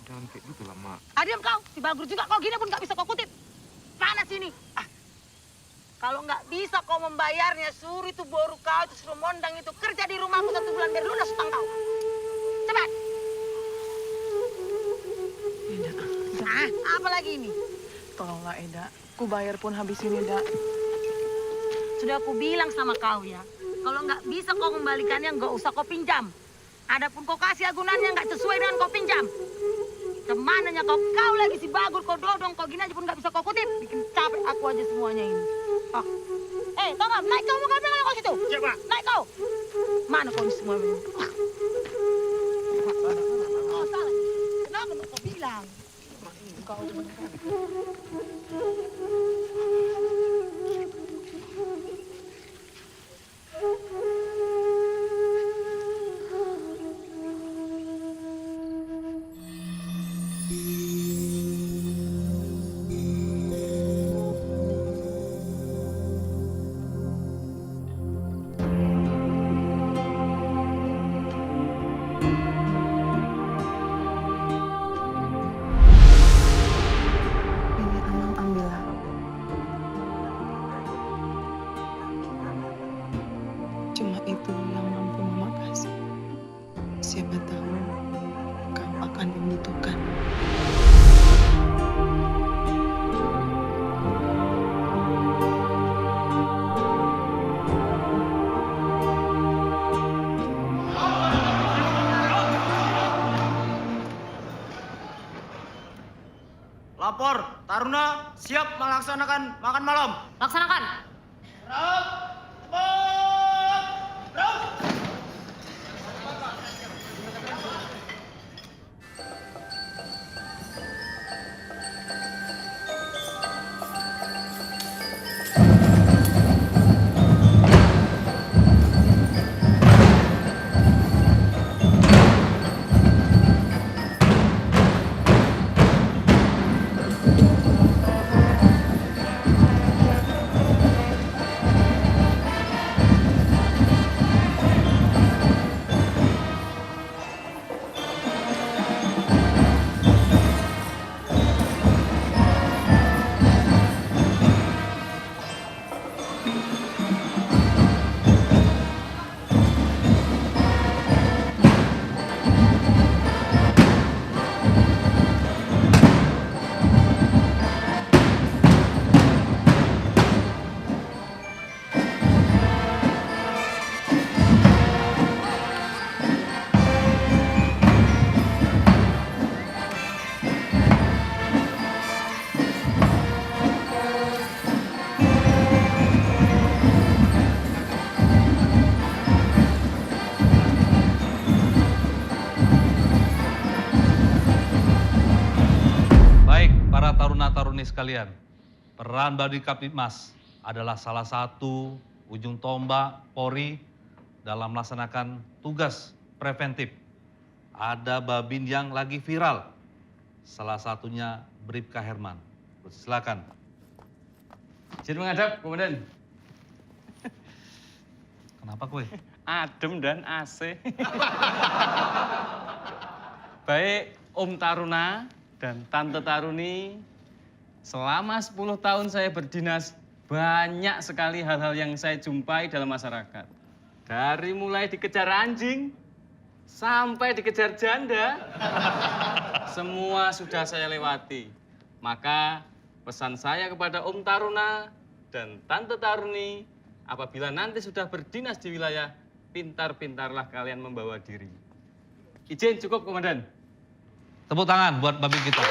Jangan kayak gitu lah, Mak. Diam kau, si Bagus juga kau gini pun nggak bisa kau kutip. Panas ini. Kalau nggak bisa kau membayarnya, suruh itu boru kau itu suruh mondang itu kerja di rumahku 1 bulan biar lunas utang kau. Cepat. Apa lagi ini? tolonglah Eda. Ku bayar pun habis ini, Eda. Sudah aku bilang sama kau ya, kalau nggak bisa kau kembalikannya nggak usah kau pinjam. Adapun kau kasih agunannya nggak sesuai dengan kau pinjam. Kemananya kau lagi si Bagur, kau dodong, kau gini aja pun nggak bisa kau kutip. Bikin capek aku aja semuanya ini. Tolong, naik kau mau bilang kau situ. Siapa? Naik kau. Mana kau ini semua ini? Oh, salah. Kenapa nggak kau bilang? Kau. Cuma itu yang mampu Mama kasih. Siapa tahu kau akan membutuhkan. Lapor, Taruna siap melaksanakan makan malam. Laksanakan. sekalian, peran Babin Kaptipmas adalah salah satu ujung tombak Polri dalam melaksanakan tugas preventif. Ada Babin yang lagi viral, salah satunya Bribka Herman. Silakan. Izin menghadap, Komandan. Kenapa kue? Adem dan AC. Baik Om Taruna dan Tante Taruni, selama 10 tahun saya berdinas, banyak sekali hal-hal yang saya jumpai dalam masyarakat. Dari mulai dikejar anjing, sampai dikejar janda, semua sudah saya lewati. Maka pesan saya kepada Om Taruna dan Tante Taruni, apabila nanti sudah berdinas di wilayah, pintar-pintarlah kalian membawa diri. Izin cukup, Komandan. Tepuk tangan buat Babin kita.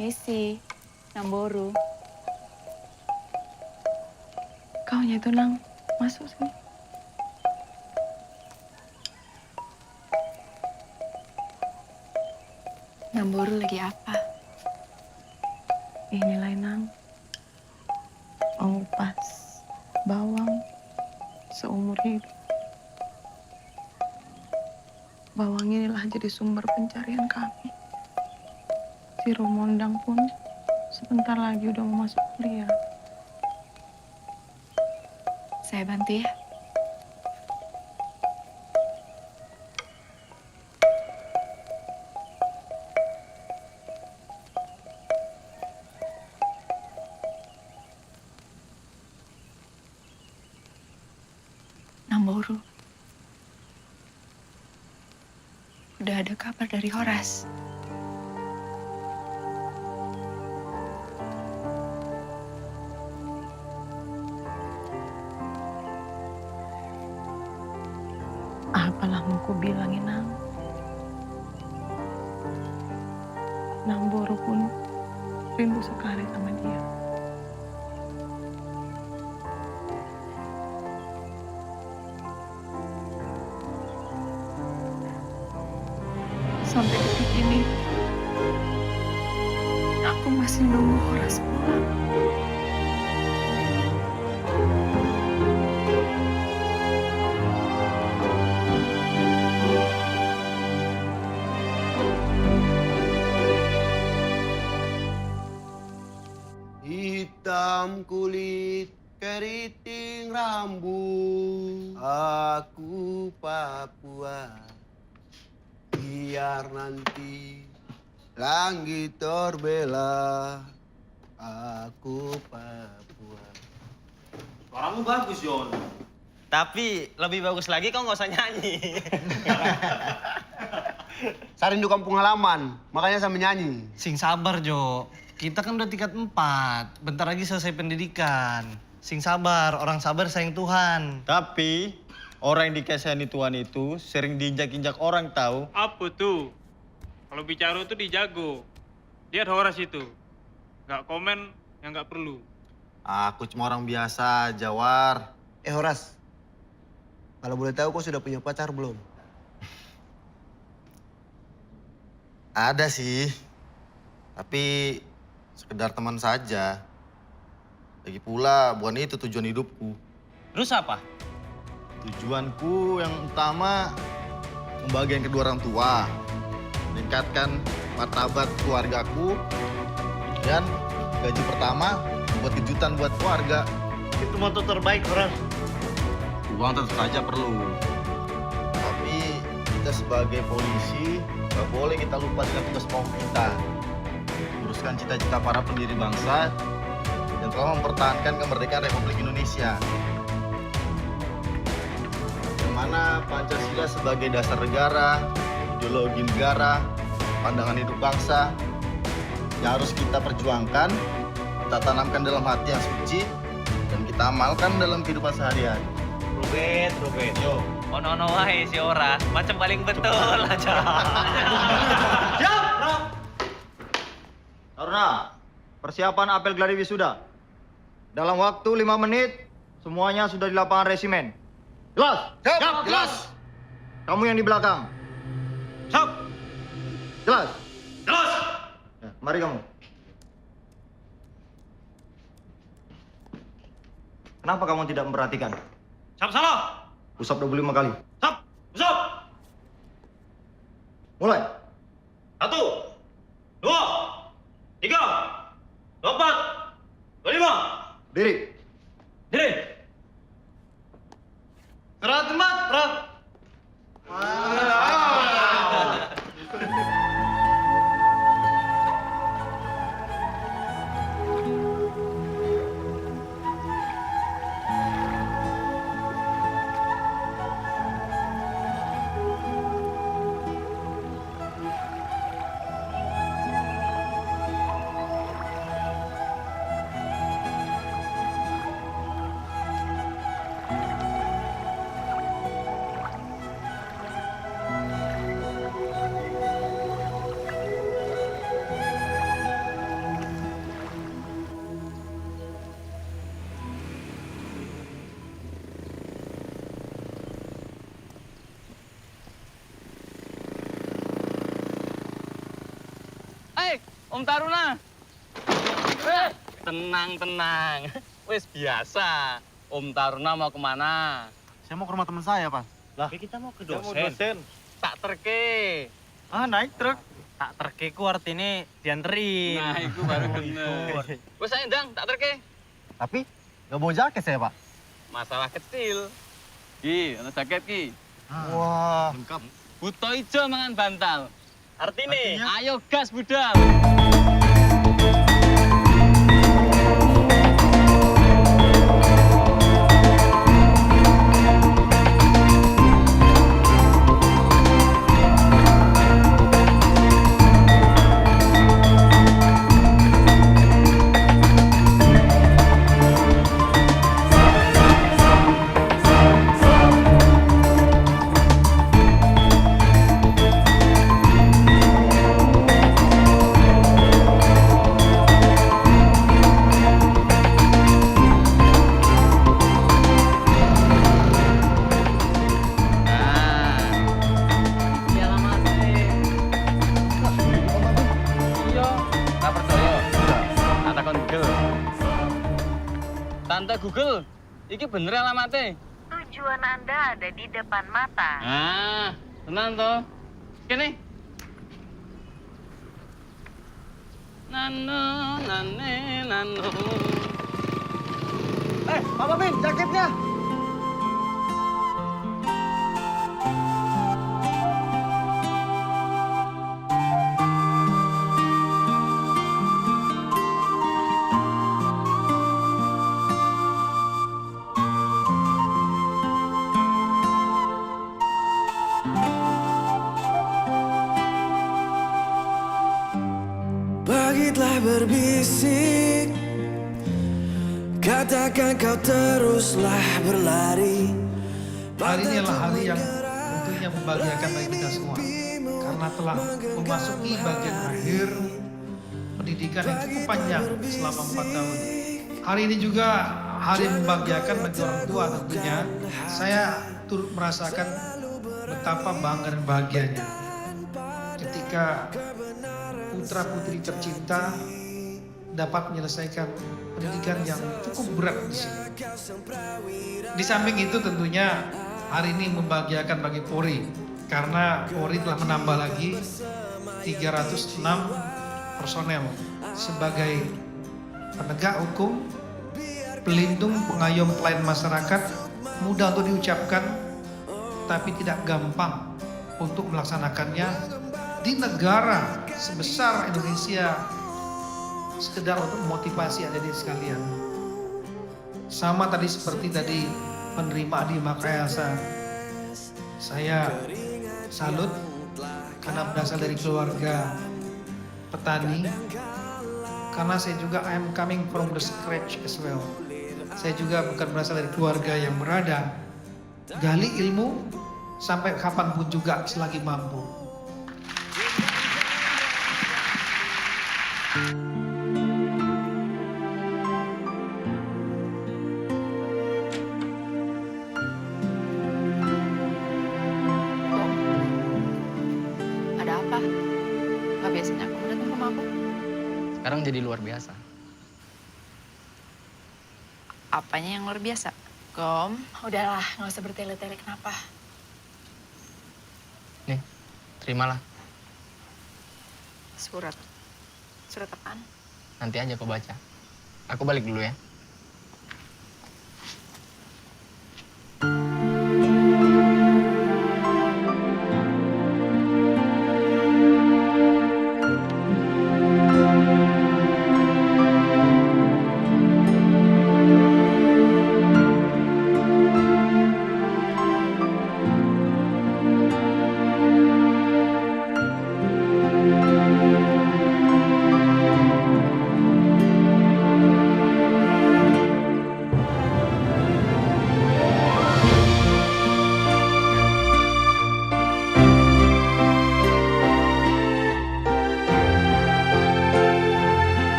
Misi, Namboru. Kaunya itu Nang, masuk sini. Namboru lagi apa? Inilah Nang, mengupas bawang seumur hidup. Bawang inilah jadi sumber pencarian kami. Si Romondang pun sebentar lagi udah mau masuk kuliah. Saya bantu ya. Namboru. Udah ada kabar dari Horas. Apalah mau ku bilangin Nang. Namboru pun rindu sekali sama dia. Sampai detik ini, aku masih nunggu Horas pulang. Hitam kulit, keriting rambut, aku Papua. Biar nanti langit terbelah, aku Papua. Suaramu bagus, Jon. Tapi lebih bagus lagi kau nggak usah nyanyi. Saya rindu kampung halaman, makanya saya menyanyi. Sing sabar, Jo. Kita kan udah tingkat 4, bentar lagi selesai pendidikan. Sing sabar, orang sabar sayang Tuhan. Tapi orang yang dikasihani Tuhan itu sering diinjak-injak orang tahu. Apa tuh? Kalau bicara tuh dijago. Lihat Horas itu. Nggak komen yang nggak perlu. Aku cuma orang biasa, Jawar. Horas, kalau boleh tahu kau sudah punya pacar belum? Ada sih, tapi sekedar teman saja. Lagi pula bukan itu tujuan hidupku. Terus apa? Tujuanku yang utama membahagiakan kedua orang tua, meningkatkan martabat keluargaku, dan gaji pertama buat kejutan buat keluarga. Itu moto terbaik, Horas. Uang tentu saja perlu, tapi kita sebagai polisi gak boleh kita lupa dengan tugas pokok kita. Teruskan cita-cita para pendiri bangsa yang telah mempertahankan kemerdekaan Republik Indonesia. Yang mana Pancasila sebagai dasar negara, ideologi negara, pandangan hidup bangsa yang harus kita perjuangkan, kita tanamkan dalam hati yang suci, dan kita amalkan dalam kehidupan sehari-hari. Terus Rubet, yo. Ono wae si Oras, macam paling betul aja. Siap, Bro. Taruna, persiapan apel gladi wisuda. Dalam waktu 5 menit, semuanya sudah di lapangan resimen. Jelas? Siap, jelas. Kamu yang di belakang. Siap. Jelas? Jelas. Ya, mari kamu. Kenapa kamu tidak memperhatikan? Siap salah. Usap 25 kali. Siap. Usap. Mulai. 1, 2, 3, 4, 25. Diri. Diri. Gerak tempat, gerak. Om Taruna. Tenang. Wes biasa. Om Taruna mau kemana? Saya mau ke rumah teman saya, Pak. Lah, kita mau ke Saya mau dosen. Tak terke. Naik truk. Tak terke ku artinya dianterin. Nah, itu baru bener. Wes ayo ndang, tak terke. Tapi nggak bawa jaket saya, Pak. Masalah kecil. Ki, ada jaket ki. Wah, lengkap. Buto ijo mangan bantal. Artinya? Ayo gas budal. Tante Google, iki bener alamatnya. Tujuan Anda ada di depan mata. Tenang toh. Kene. Nano. Pak Babin, jaketnya. Pagi telah berbisik, katakan kau teruslah berlari. Hari ini adalah hari yang tentunya membahagiakan bagi kita semua, karena telah memasuki bagian akhir pendidikan yang cukup panjang selama 4 tahun. Hari ini juga hari membahagiakan bagi orang tua tentunya. Saya turut merasakan betapa bangga dan bahagianya ketika putra putri tercinta dapat menyelesaikan pendidikan yang cukup berat di sini. Di samping itu tentunya hari ini membahagiakan bagi Polri karena Polri telah menambah lagi 306 personel sebagai penegak hukum, pelindung, pengayom, pelayan masyarakat. Mudah untuk diucapkan tapi tidak gampang untuk melaksanakannya di negara sebesar Indonesia, sekedar untuk memotivasi adik-adik sekalian. Sama tadi seperti tadi penerima di Makassar, saya salut karena berasal dari keluarga petani, karena saya juga I am coming from the scratch as well. Saya juga bukan berasal dari keluarga yang berada gali ilmu sampai kapanpun juga selagi mampu. Ada apa? Gak biasanya kamu datang ke rumah aku. Sekarang jadi luar biasa. Apanya yang luar biasa? Gom, udahlah, nggak usah bertele-tele. Kenapa? Nih, terimalah. Surat. Surat apaan? Nanti aja kau baca. Aku balik dulu ya.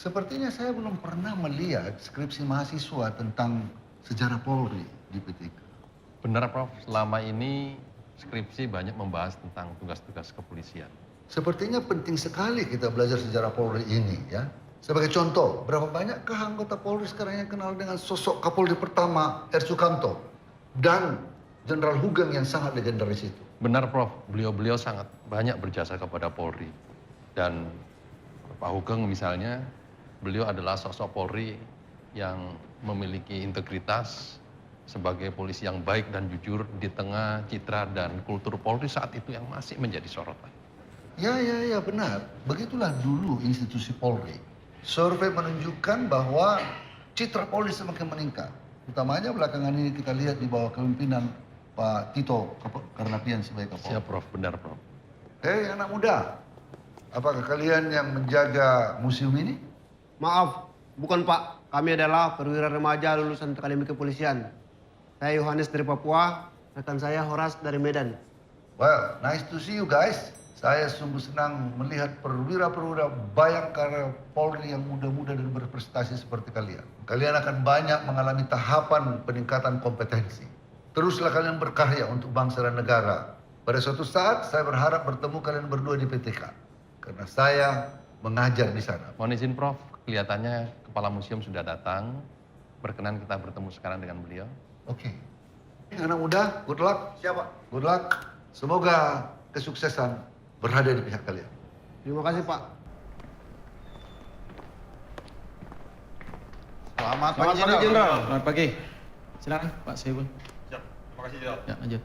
Sepertinya saya belum pernah melihat skripsi mahasiswa tentang sejarah Polri di PTK. Benar, Prof. Selama ini skripsi banyak membahas tentang tugas-tugas kepolisian. Sepertinya penting sekali kita belajar sejarah Polri ini, ya. Sebagai contoh, berapa banyakkah anggota Polri sekarang yang kenal dengan sosok Kapolri pertama, R. Sukamto, dan Jenderal Hugeng yang sangat legendaris itu? Benar, Prof. Beliau-beliau sangat banyak berjasa kepada Polri. Dan Pak Hugeng misalnya, beliau adalah sosok Polri yang memiliki integritas sebagai polisi yang baik dan jujur di tengah citra dan kultur Polri saat itu yang masih menjadi sorotan. Ya, benar. Begitulah dulu institusi Polri. Survei menunjukkan bahwa citra Polri semakin meningkat. Utamanya belakangan ini kita lihat di bawah kepemimpinan Pak Tito Karnavian sebagai Kapolri. Siap, Prof. Benar, Prof. Hei anak muda, apakah kalian yang menjaga museum ini? Maaf, bukan Pak. Kami adalah perwira remaja lulusan Akademi Kepolisian. Saya Yohanes dari Papua, rekan saya Horas dari Medan. Well, nice to see you guys. Saya sungguh senang melihat perwira-perwira Bayangkara Polri yang muda-muda dan berprestasi seperti kalian. Kalian akan banyak mengalami tahapan peningkatan kompetensi. Teruslah kalian berkarya untuk bangsa dan negara. Pada suatu saat saya berharap bertemu kalian berdua di PTK. Karena saya mengajar di sana. Mohon izin, Prof. Kelihatannya Kepala Museum sudah datang. Berkenan kita bertemu sekarang dengan beliau. Oke. Anak muda, good luck. Siapa? Good luck. Semoga kesuksesan berada di pihak kalian. Terima kasih, Pak. Selamat pagi, pagi, Jenderal. Selamat pagi. Silakan, Pak Saiful. Siap. Terima kasih, Jenderal. Ya, lanjut.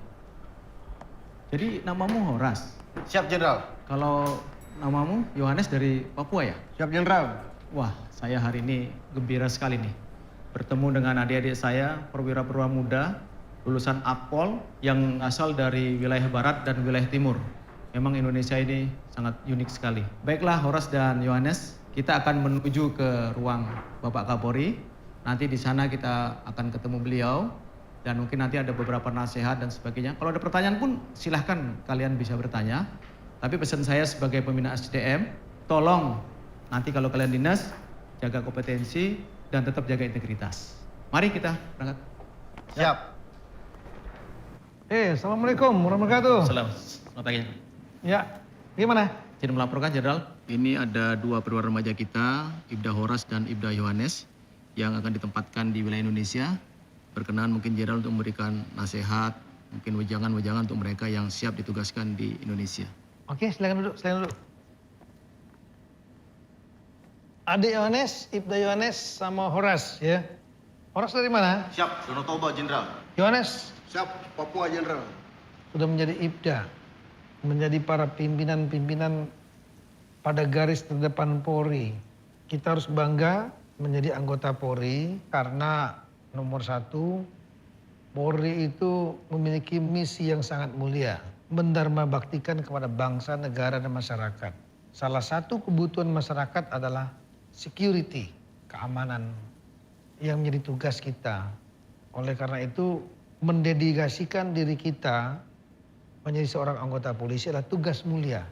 Jadi namamu Horas? Siap, Jenderal. Kalau namamu Yohanes dari Papua ya? Siap, Jenderal. Wah, saya hari ini gembira sekali nih. Bertemu dengan adik-adik saya, perwira-perwira muda, lulusan Akpol yang asal dari wilayah barat dan wilayah timur. Memang Indonesia ini sangat unik sekali. Baiklah Horas dan Yohanes, kita akan menuju ke ruang Bapak Kapolri. Nanti di sana kita akan ketemu beliau dan mungkin nanti ada beberapa nasihat dan sebagainya. Kalau ada pertanyaan pun silahkan kalian bisa bertanya. Tapi pesan saya sebagai pembina SDM, tolong nanti kalau kalian dinas, jaga kompetensi dan tetap jaga integritas. Mari kita berangkat. Siap. Assalamualaikum warahmatullahi wabarakatuh. Selamat pagi. Ya, Gimana? Jadi melaporkan, Jenderal. Ini ada 2 perwira remaja kita, Ibda Horas dan Ibda Yohanes, yang akan ditempatkan di wilayah Indonesia. Berkenan mungkin Jenderal untuk memberikan nasihat, mungkin wejangan-wejangan untuk mereka yang siap ditugaskan di Indonesia. Oke, silakan duduk, Adik Yohanes, Ibda Yohanes, sama Horas ya. Horas dari mana? Siap, Danau Toba, Jenderal. Yohanes? Siap, Papua, Jenderal. Sudah menjadi Ibda, menjadi para pimpinan-pimpinan pada garis terdepan Polri. Kita harus bangga menjadi anggota Polri karena nomor 1, Polri itu memiliki misi yang sangat mulia, mendharma baktikan kepada bangsa, negara, dan masyarakat. Salah satu kebutuhan masyarakat adalah security, keamanan yang menjadi tugas kita. Oleh karena itu, mendedikasikan diri kita menjadi seorang anggota polisi adalah tugas mulia.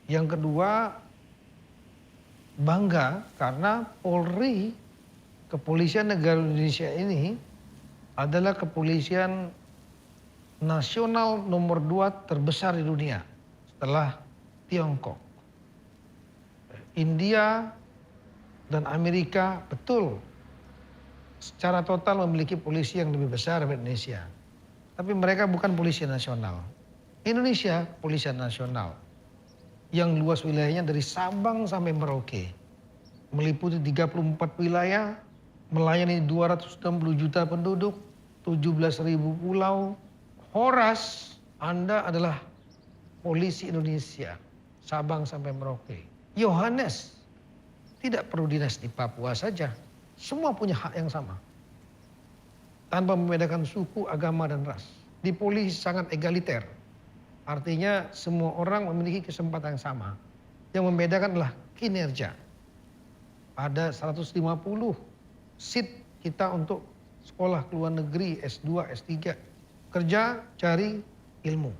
Yang kedua, bangga karena Polri, Kepolisian Negara Indonesia ini adalah kepolisian nasional nomor 2 terbesar di dunia setelah Tiongkok. India dan Amerika betul secara total memiliki polisi yang lebih besar dari Indonesia. Tapi mereka bukan polisi nasional. Indonesia polisi nasional yang luas wilayahnya dari Sabang sampai Merauke. Meliputi 34 wilayah, melayani 260 juta penduduk, 17.000 pulau. Horas, Anda adalah polisi Indonesia, Sabang sampai Merauke. Yohanes, tidak perlu dinas di Papua saja. Semua punya hak yang sama. Tanpa membedakan suku, agama, dan ras. Di polisi sangat egaliter. Artinya semua orang memiliki kesempatan yang sama. Yang membedakan adalah kinerja. Ada 150 seat kita untuk sekolah ke luar negeri, S2, S3. Kerja, cari ilmu.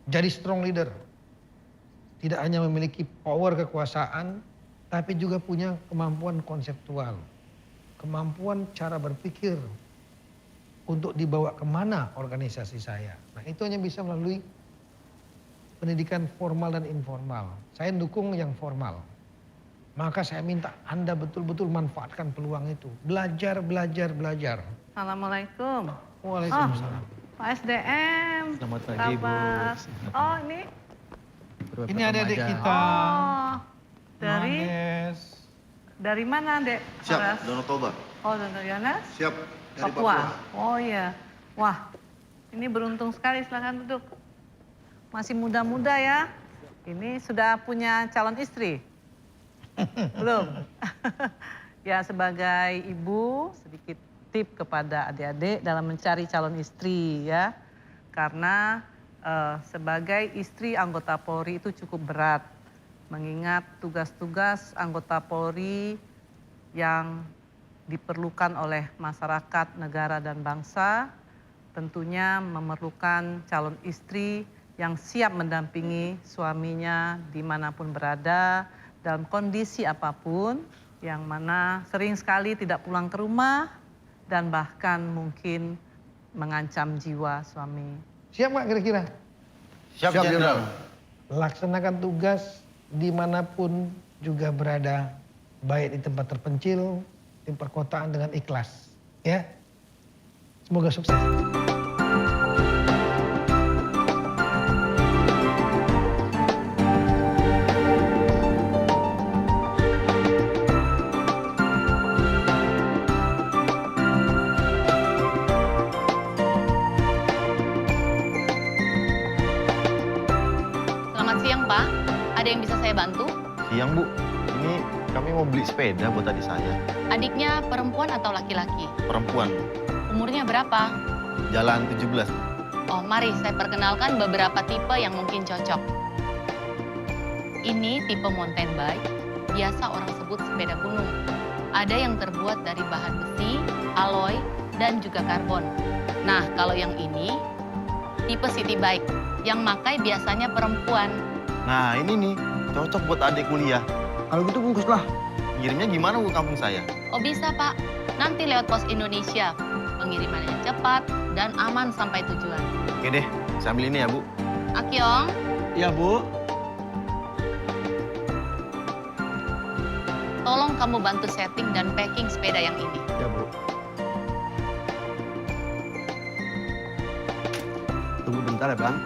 Jadi strong leader. Tidak hanya memiliki power kekuasaan, tapi juga punya kemampuan konseptual. Kemampuan cara berpikir untuk dibawa kemana organisasi saya. Nah, itu hanya bisa melalui pendidikan formal dan informal. Saya dukung yang formal. Maka saya minta Anda betul-betul manfaatkan peluang itu. Belajar, belajar, belajar. Assalamualaikum. Waalaikumsalam. Pak SDM. Selamat pagi, Bu. Oh, ini? Ini adik-adik kita. Oh, dari? Yohanes. Dari mana, Dek? Siap, Danau Toba. Oh, Danau Yohanes? Siap, dari Papua. Papua. Oh iya. Wah, ini beruntung sekali. Silakan duduk. Masih muda-muda ya. Ini sudah punya calon istri? Belum? Ya, sebagai ibu, sedikit tip kepada adik-adik dalam mencari calon istri ya. Karena sebagai istri anggota Polri itu cukup berat. Mengingat tugas-tugas anggota Polri yang diperlukan oleh masyarakat, negara, dan bangsa, tentunya memerlukan calon istri yang siap mendampingi suaminya dimanapun berada, dalam kondisi apapun, yang mana sering sekali tidak pulang ke rumah, dan bahkan mungkin mengancam jiwa suami. Siap nggak kira-kira? Siap, Jenderal. Laksanakan tugas dimanapun juga berada, baik di tempat terpencil, di perkotaan dengan ikhlas. Ya, semoga sukses. Selamat siang, Pak. Ada yang bisa saya bantu? Siang, Bu. Ini kami mau beli sepeda buat adik saya. Adiknya perempuan atau laki-laki? Perempuan, Umurnya berapa? jalan 17. Oh, mari saya perkenalkan beberapa tipe yang mungkin cocok. Ini tipe mountain bike, biasa orang sebut sepeda gunung. Ada yang terbuat dari bahan besi, alloy, dan juga karbon. Nah, kalau yang ini, tipe city bike, yang makai biasanya perempuan. Nah, ini nih, cocok buat adik kuliah. Kalau gitu bungkuslah. Kirimnya gimana Bu kampung saya? Oh bisa, Pak. Nanti lewat Pos Indonesia. Pengirimannya cepat dan aman sampai tujuan. Oke deh, saya ambil ini ya Bu. Akyong, Ya, Bu. tolong kamu bantu setting dan packing sepeda yang ini. Ya, Bu. Tunggu bentar ya, Bang.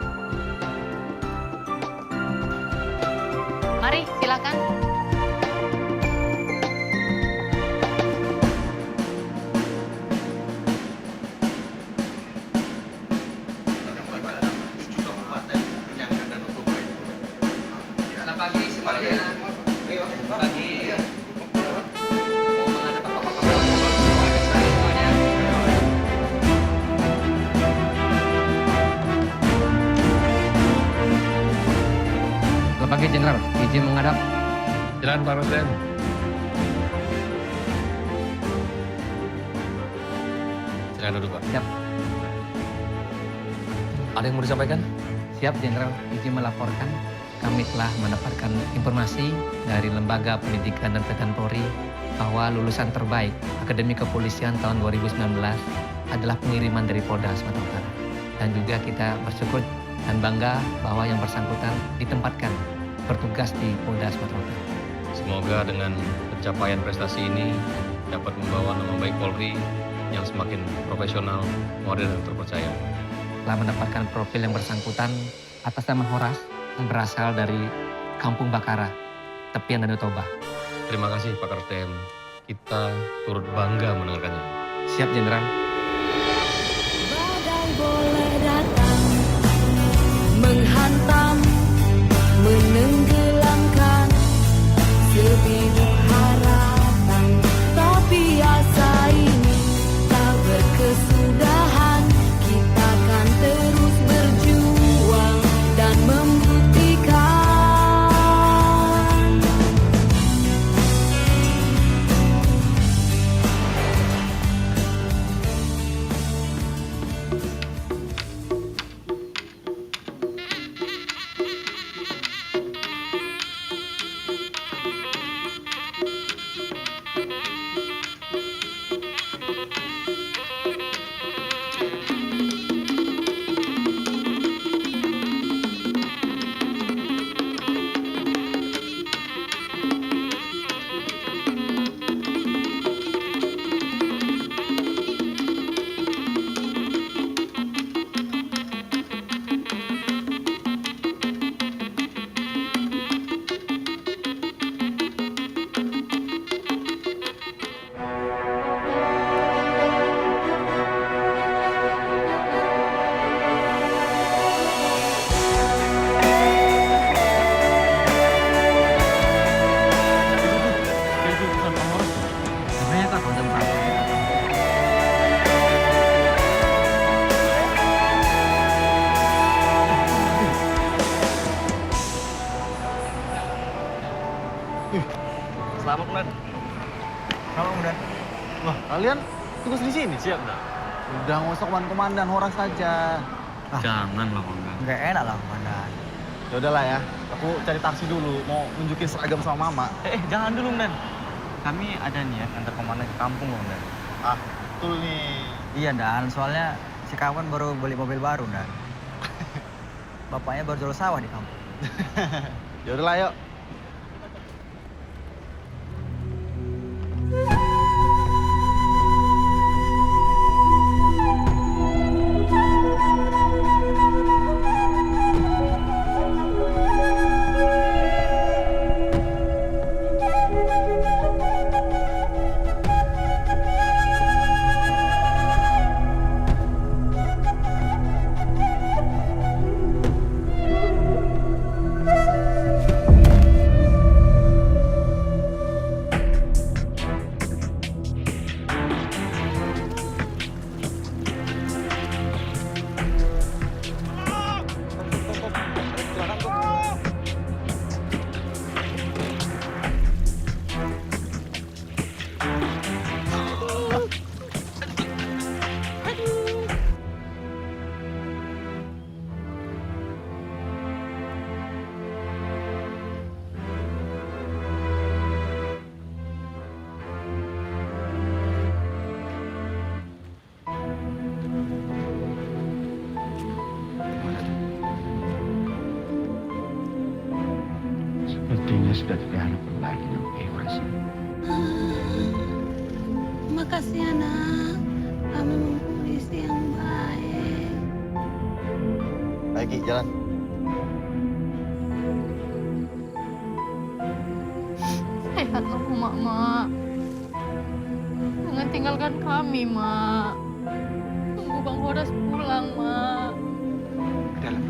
Mari, silakan. Selamat pagi, Jenderal. Izin menghadap. Jalan Pak Rosden. Silakan duduk, Pak. Siap. Ada yang mau disampaikan? Siap, Jenderal. Izin melaporkan. Kami telah mendapatkan informasi dari Lembaga Pendidikan dan Pelatihan Polri bahwa lulusan terbaik Akademi Kepolisian tahun 2019 adalah pengiriman dari Polda Sumatera Utara. Dan juga kita bersyukur dan bangga bahwa yang bersangkutan ditempatkan bertugas di Polda Sumatera Utara. Semoga dengan pencapaian prestasi ini dapat membawa nama baik Polri yang semakin profesional, modern, dan terpercaya. Telah mendapatkan profil yang bersangkutan atas nama Horas yang berasal dari Kampung Bakara, tepian Danau Toba. Terima kasih Pak Kartem. Kita turut bangga mendengarkannya. Siap, Jenderal. Badai boleh datang, menghantam, menenggelamkan sebiru harapan, tapi asa ini tak berkesudahan. Kita kan terus berjuang dan membuktikan. Selamat, Komandan. Selamat, Komandan. Wah, kalian tugas di sini? Siap, dah. Udah, nggak usah komandan, Horas saja. Jangan lah, Komandan. Nggak enak lah, Komandan. Ya udahlah ya, aku cari taksi dulu, mau nunjukin seragam sama Mama. Jangan dulu, Komandan. Kami ada niat antar Komandan ke kampung, Komandan. Ah, betul nih. Iya, Dan. Soalnya si kawan baru beli mobil baru, Dan. Bapaknya baru jual sawah di kampung. Ya udahlah, yuk. Sepertinya sudah tidak ada lagi yang Horas. Makasih ya nak, kami memang polisi yang baik. Baik, Ki, jalan. Sehat kamu, Mak. Jangan tinggalkan kami, Mak. Tunggu Bang Horas pulang, Mak. Dalam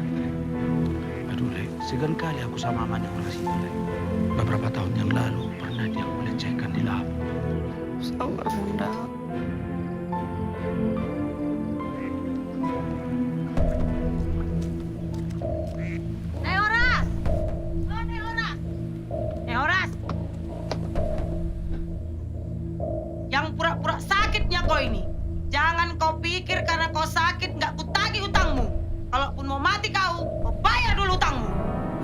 aduh, Lek, segan kali aku sama Amanda orang situ, Lek. Beberapa tahun yang lalu pernah dia melecehkan di lab. Sabar, Bunda. Horas! Oh, Horas! Horas! Yang pura-pura sakitnya kau ini. Jangan kau pikir karena kau sakit nggak kutagih hutangmu. Kalaupun mau mati kau bayar dulu hutangmu.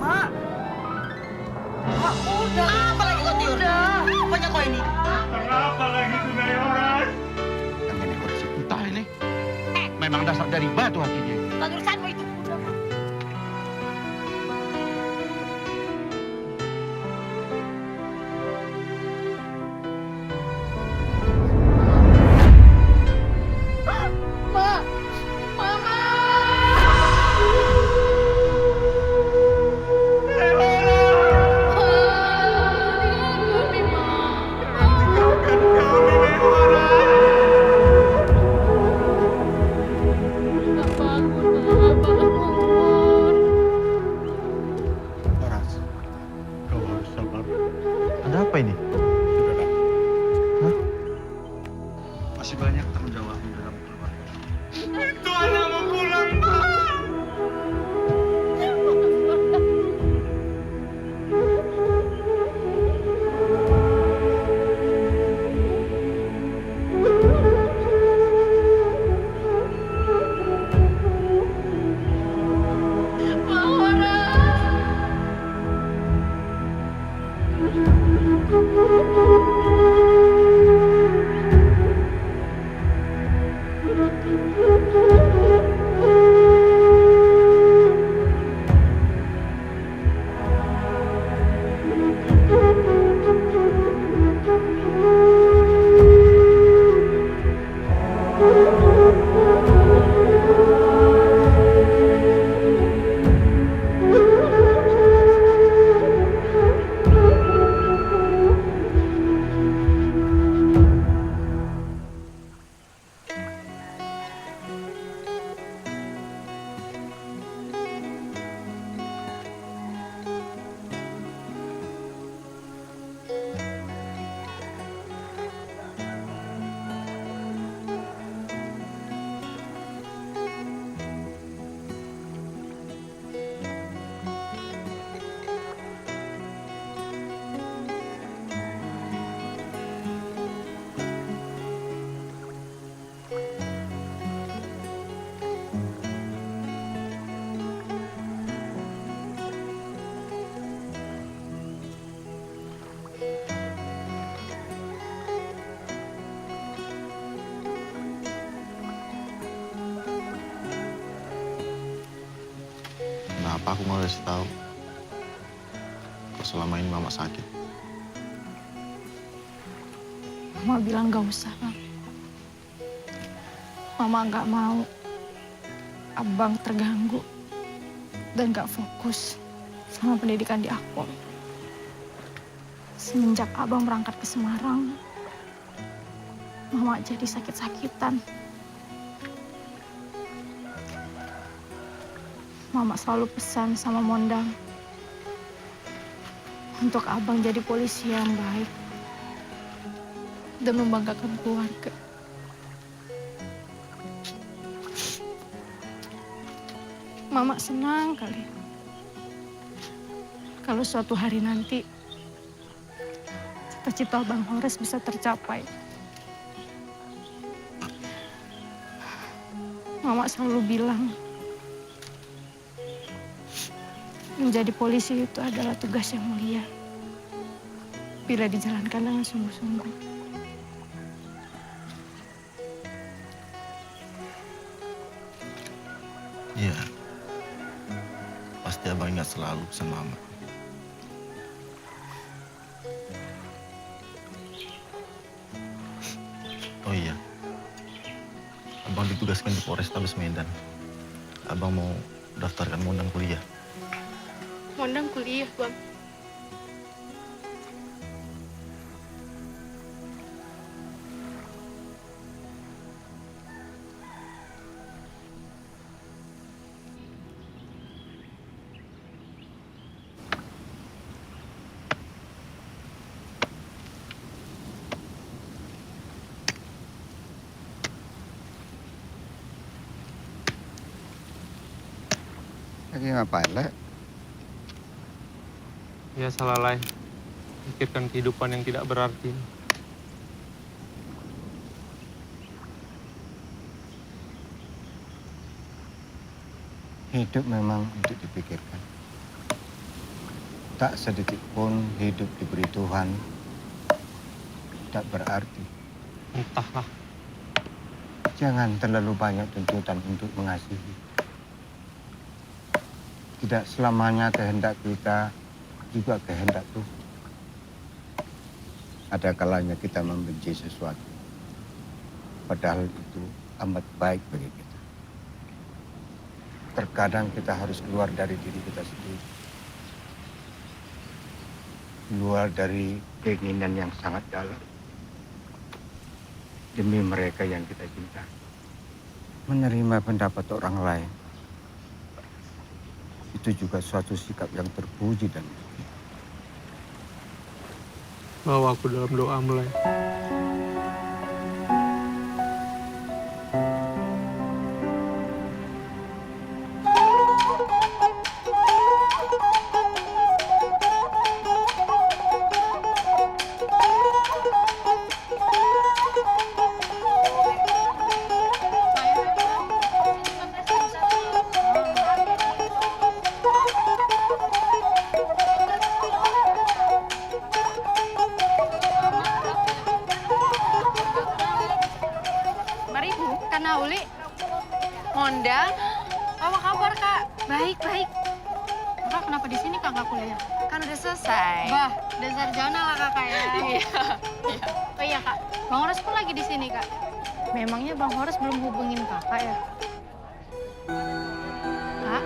Mak! Mak, udah. Apa lagi kau tiur? Apanya kau ini? Kenapa lagi tuh Nyai Horas? Yang ini Horas itu entah ini. Memang dasar dari batu hatinya. Bukan urusanmu itu. Udah, Mak. Mak! Mama! Horas, kau harus sabar. Ada apa ini? Sudah, Dak. Hah? Masih banyak tanggung jawab di dalam keluarga. Itu anak mau pulang, Pak. Kenapa aku nggak kasih tahu? Kalau selama ini mama sakit. Mama bilang gak usah. Mama gak mau abang terganggu dan gak fokus sama pendidikan di Akpol. Semenjak abang berangkat ke Semarang, Mama jadi sakit-sakitan. Mama selalu pesan sama Mondang untuk abang jadi polisi yang baik dan membanggakan keluarga. Mama senang kali kalau suatu hari nanti cita-cita Bang Horas bisa tercapai. Mama selalu bilang menjadi polisi itu adalah tugas yang mulia bila dijalankan dengan sungguh-sungguh. Iya. Pasti abang ingat selalu pesan mama. Oh iya. Abang ditugaskan di Polrestabes Medan. Abang mau daftarkan Mondang kuliah. Mondang kuliah, Bang. Lagi ngapain, Le? Ya salah lain. Pikirkan kehidupan yang tidak berarti. Hidup memang untuk dipikirkan. Tak sedetik pun hidup diberi Tuhan tak berarti. Entahlah. Jangan terlalu banyak tuntutan untuk mengasihi. Tidak selamanya kehendak kita juga kehendak Tuhan. Ada kalanya kita membenci sesuatu, padahal itu amat baik bagi kita. Terkadang kita harus keluar dari diri kita sendiri. Keluar dari keinginan yang sangat dalam. Demi mereka yang kita cintai. Menerima pendapat orang lain. Itu juga suatu sikap yang terpuji dan mulia. Bawa aku dalam doa mulai. Mondang, apa kabar Kak? Baik, baik. Kakak kenapa di sini Kak nggak kuliah? Kan udah selesai. Bah, udah sarjana lah Kakak ya. Iya. Oh iya Kak, Bang Horas pun lagi di sini Kak. Memangnya Bang Horas belum hubungin Kakak ya? Kak?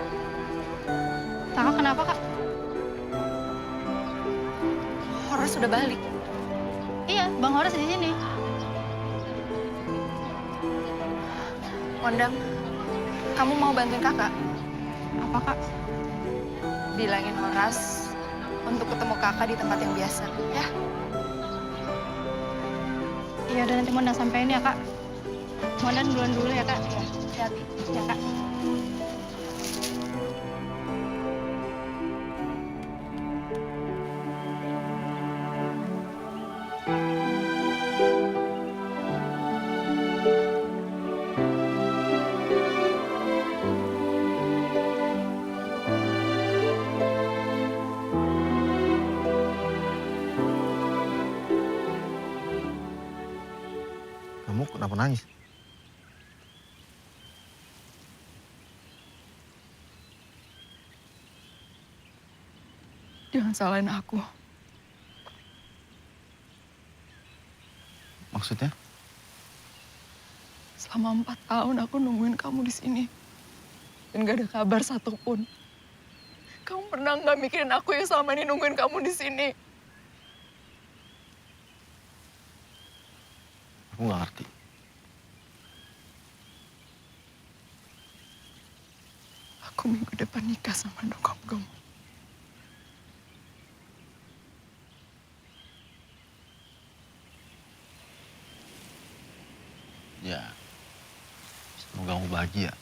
Kakak kenapa Kak? Horas sudah balik. Iya, Bang Horas di sini. Mondang, kamu mau bantuin kakak? Apa kak? Bilangin Horas untuk ketemu kakak di tempat yang biasa, ya? Iya udah nanti Mondang sampein ya kak. Mondang duluan dulu ya kak. Ya, hati-hati ya kak. Kamu kenapa nangis? Jangan salahin aku. Maksudnya? Selama 4 tahun aku nungguin kamu di sini. Dan gak ada kabar satupun. Kamu pernah nggak mikirin aku yang selama ini nungguin kamu di sini? Aku nggak ngerti. Aku minggu depan nikah sama nyokap kamu. Ya, semoga kamu bahagia.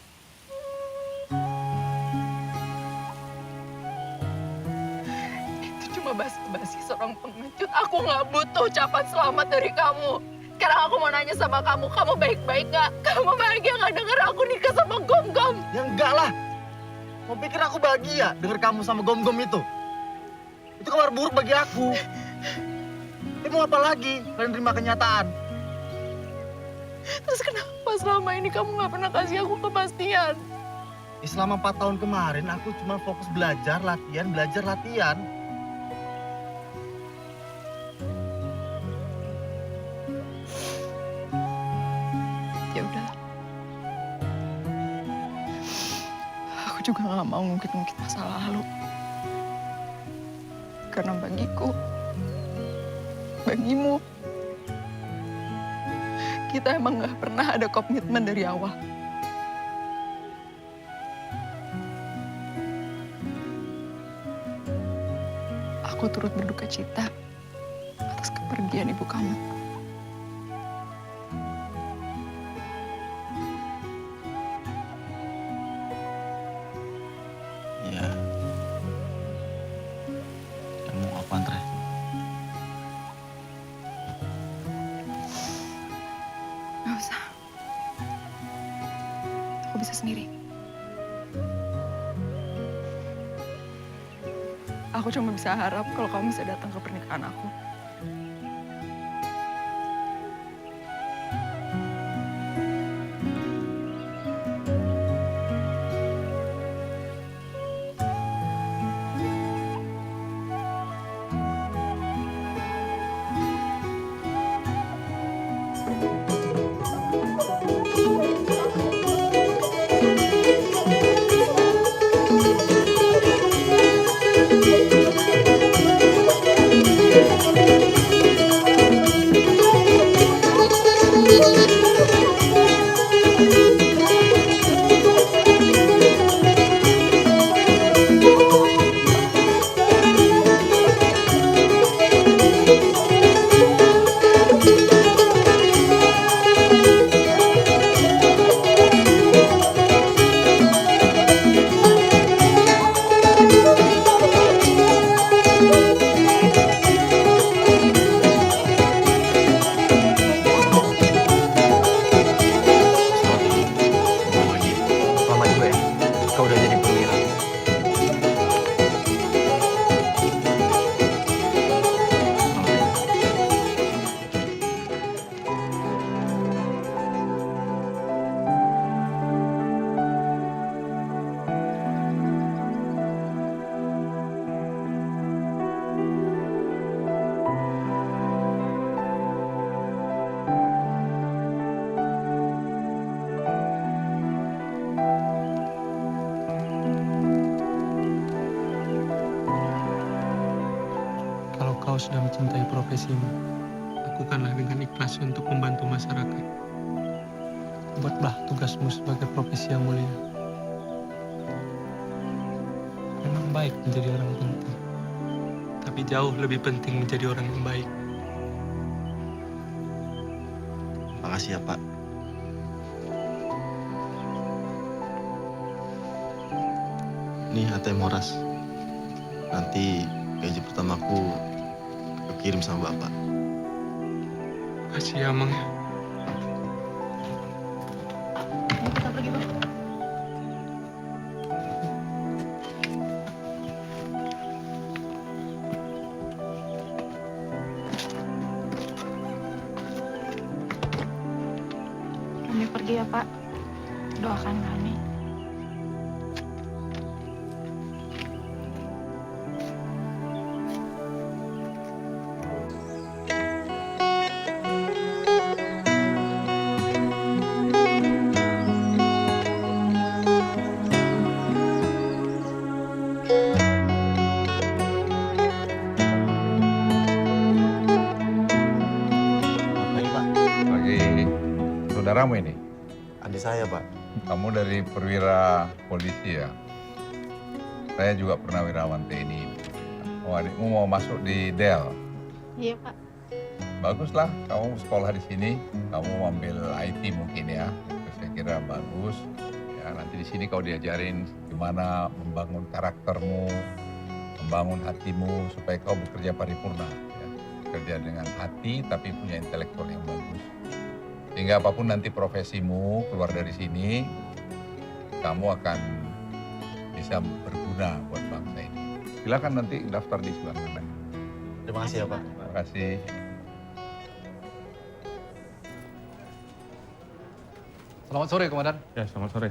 Itu cuma basa-basi seorang pengecut. Aku nggak butuh ucapan selamat dari kamu. Sekarang aku mau nanya sama kamu, kamu baik-baik nggak? Kamu bahagia nggak denger aku nikah sama Gom-Gom? Ya enggak lah. Mau pikir aku bahagia denger kamu sama Gom-Gom itu? Itu kabar buruk bagi aku. Tapi mau apa lagi selain terima kenyataan? Terus kenapa selama ini kamu nggak pernah kasih aku kepastian? Selama 4 tahun kemarin aku cuma fokus belajar, latihan. juga gak mau ngungkit-ngungkit masa lalu. Karena bagiku, bagimu, kita emang gak pernah ada komitmen dari awal. Aku turut berduka cita atas kepergian ibu kamu. Iya. Kamu apa, Andre? Gak usah. Aku bisa sendiri. Aku cuma bisa harap kalau kamu bisa datang ke pernikahan aku. Kau sudah mencintai profesimu, lakukanlah dengan ikhlas untuk membantu masyarakat. Buatlah tugasmu sebagai profesi yang mulia. Memang baik menjadi orang penting, tapi jauh lebih penting menjadi orang yang baik. Makasih ya, Pak. Nih ATM Horas. Nanti gaji pertamaku kirim sama Bapak. Makasih ya, Mang. Kita pergi, Bang. Kami pergi ya, Pak. Doakan kami. Saudaramu ini? Adik saya, Pak. Kamu dari perwira polisi ya? Saya juga pernah wirawan TNI. Oh, adikmu mau masuk di Del? Iya, Pak. Baguslah, kamu sekolah di sini. Kamu ambil IT mungkin ya. Saya kira bagus. Ya, nanti di sini kau diajarin gimana membangun karaktermu, membangun hatimu supaya kau bekerja paripurna. Ya. Bekerja dengan hati tapi punya intelektual yang bagus. Sehingga apapun nanti profesimu keluar dari sini, kamu akan bisa berguna buat bangsa ini. Silakan nanti daftar di sebelah kanan. Terima kasih ya, Pak. Terima kasih. Selamat sore, Komandan. Ya, selamat sore.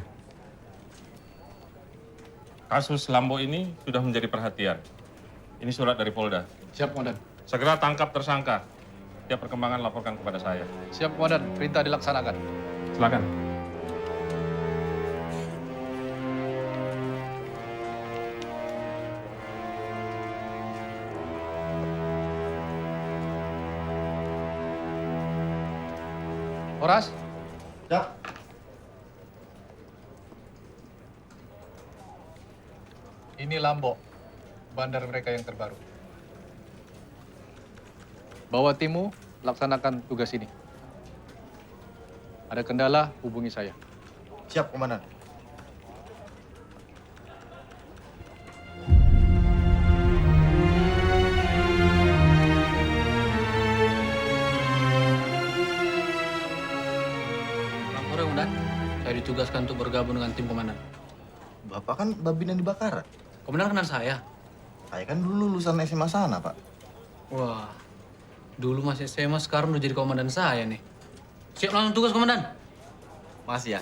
Kasus Lambo ini sudah menjadi perhatian. Ini surat dari Polda. Siap, Komandan. Segera tangkap tersangka. Setiap perkembangan laporkan kepada saya. Siap, Komandan. Perintah dilaksanakan. Silakan. Horas? Siap. Ini Lombok, bandar mereka yang terbaru. Bawa timmu, laksanakan tugas ini. Ada kendala, hubungi saya. Siap, Komandan. Selamat sore, Komandan. Saya ditugaskan untuk bergabung dengan tim komandan. Bapak kan Babinsa di Bakaran. Komandan kenal saya? Saya kan dulu lulusan SMA sana, Pak. Wah, dulu masih SMA, sekarang udah jadi komandan saya nih. Siap langsung tugas, Komandan? Makasih ya.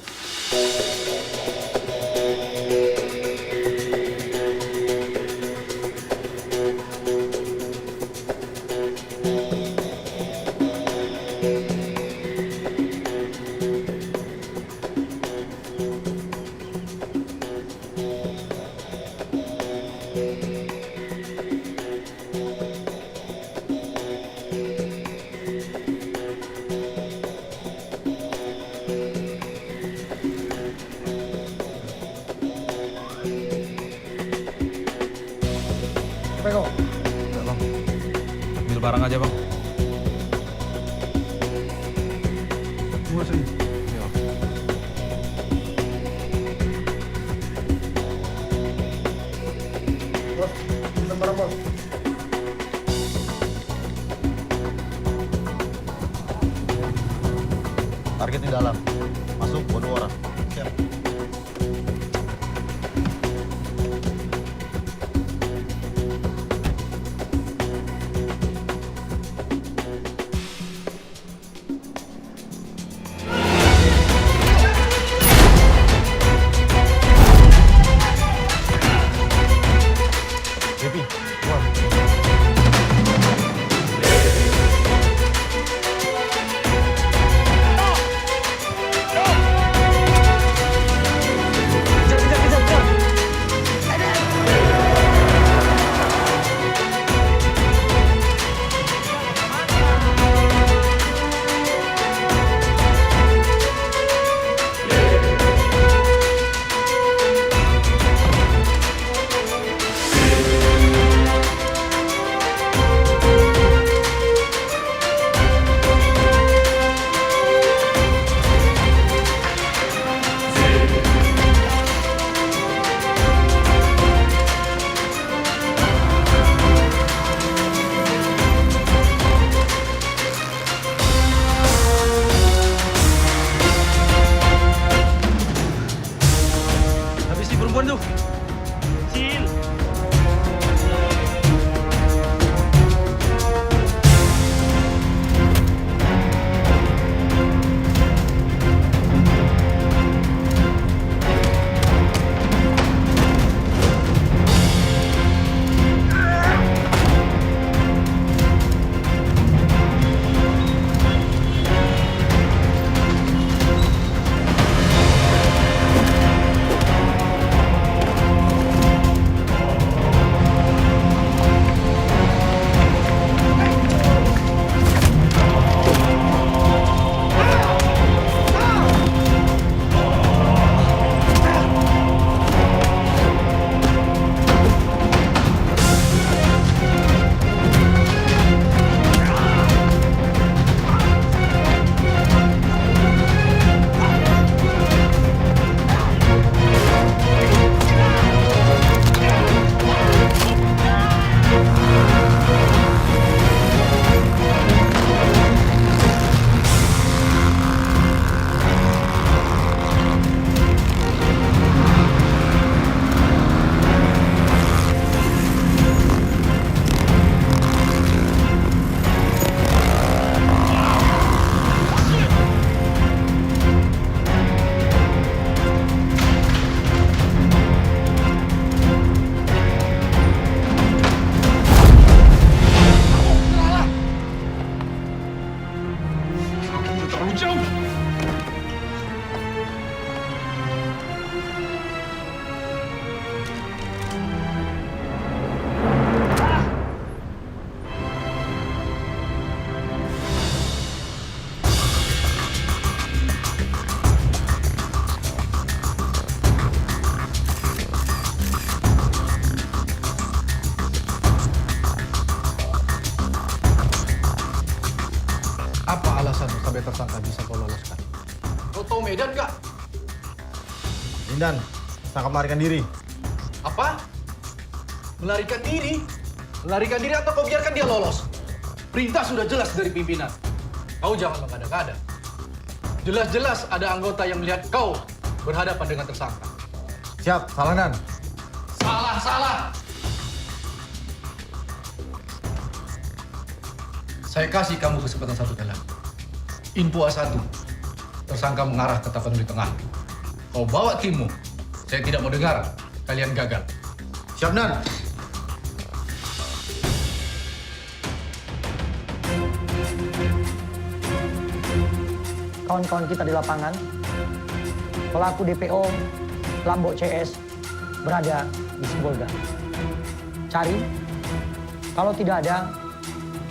Enggak, Bang. Ambil barang aja, Bang. Tunggu sini. Iya. Bos, bisa barang, Bos. Target di dalam. Masuk, bawa 2 orang. Siap. Happy, keluar. alasan sampai tersangka bisa kau loloskan? Kau tahu Medan nggak? Indan, tersangka melarikan diri. Apa? Melarikan diri? Melarikan diri atau kau biarkan dia lolos? Perintah sudah jelas dari pimpinan. Kau jangan mengada-ngada. Jelas-jelas ada anggota yang melihat kau berhadapan dengan tersangka. Siap, salah Dan. Salah. Saya kasih kamu kesempatan satu kali lagi. Info A1, tersangka mengarah ke Tapanuli Tengah. Kau bawa timmu. Saya tidak mau dengar kalian gagal. Siap Dan. Kawan-kawan kita di lapangan, pelaku DPO Lambo CS berada di Sibolga. Cari, kalau tidak ada,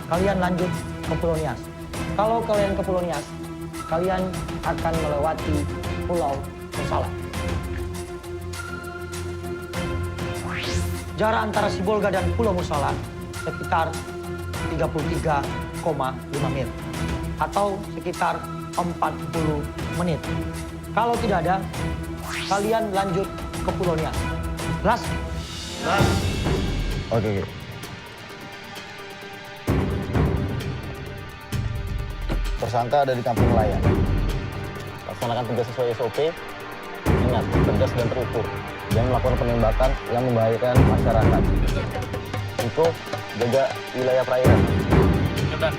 kalian lanjut ke Pulau Nias. Kalau kalian ke Pulau Nias, kalian akan melewati Pulau Musala. Jarak antara Sibolga dan Pulau Musala sekitar 33,5 mil atau sekitar 40 menit. Kalau tidak ada, kalian lanjut ke Pulau Nias. Jelas? Oke. Tersangka ada di Kampung Nelayan. Laksanakan tugas sesuai SOP. Ingat, tegas dan terukur. Jangan melakukan penembakan yang membahayakan masyarakat. Niko, jaga wilayah perairan. Cepat.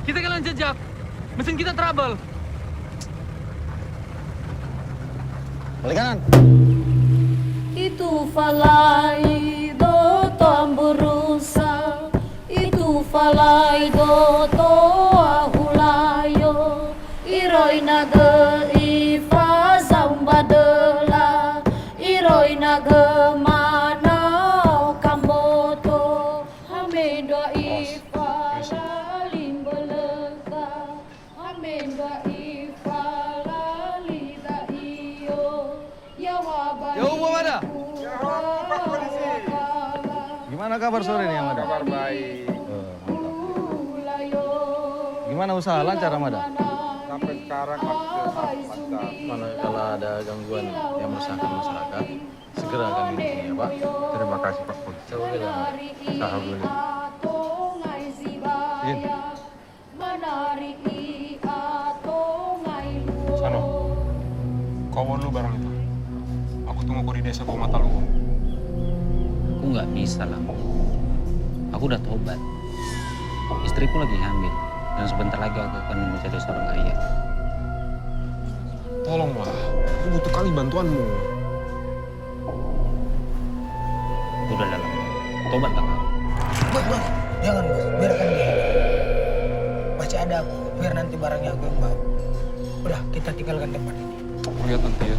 Kita kehilangan jejak. Mesin kita trouble. Balik kanan. Itu falai do tamburusa, itu falai do to ahulayo, iroi naga ifa zambadela, iroi naga mana kamboto, hamendo ifa limbaleka, hamendo ifa lalida iyo, yawa Yo, Amada. Gimana kabar sore nih, Amada? Kabar baik. Gimana usaha lancar, Amada? Sampai sekarang masih lancar. Mana kalau ada gangguan yang meresahkan masyarakat, segera kami hubungi ya Pak. Terima kasih Pak Polisi. Alhamdulillah. Sano, kau bawa dulu barang itu. Aku tunggu kau di desa Bau Mataluhu. Aku nggak bisa lah. Aku udah tobat. Istriku lagi hamil dan sebentar lagi aku akan menjadi seorang ayah. Tolonglah, aku butuh kali bantuanmu. Udah dalam. Tobat tak kau? Bos, jangan bos, biarkan dia. Masih ada aku, biar nanti barangnya aku yang bawa. Udah, kita tinggalkan tempat ini. Aku lihat nanti ya.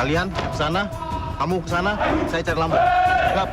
Kalian ke sana, kamu ke sana, saya cari Lambo. Siap.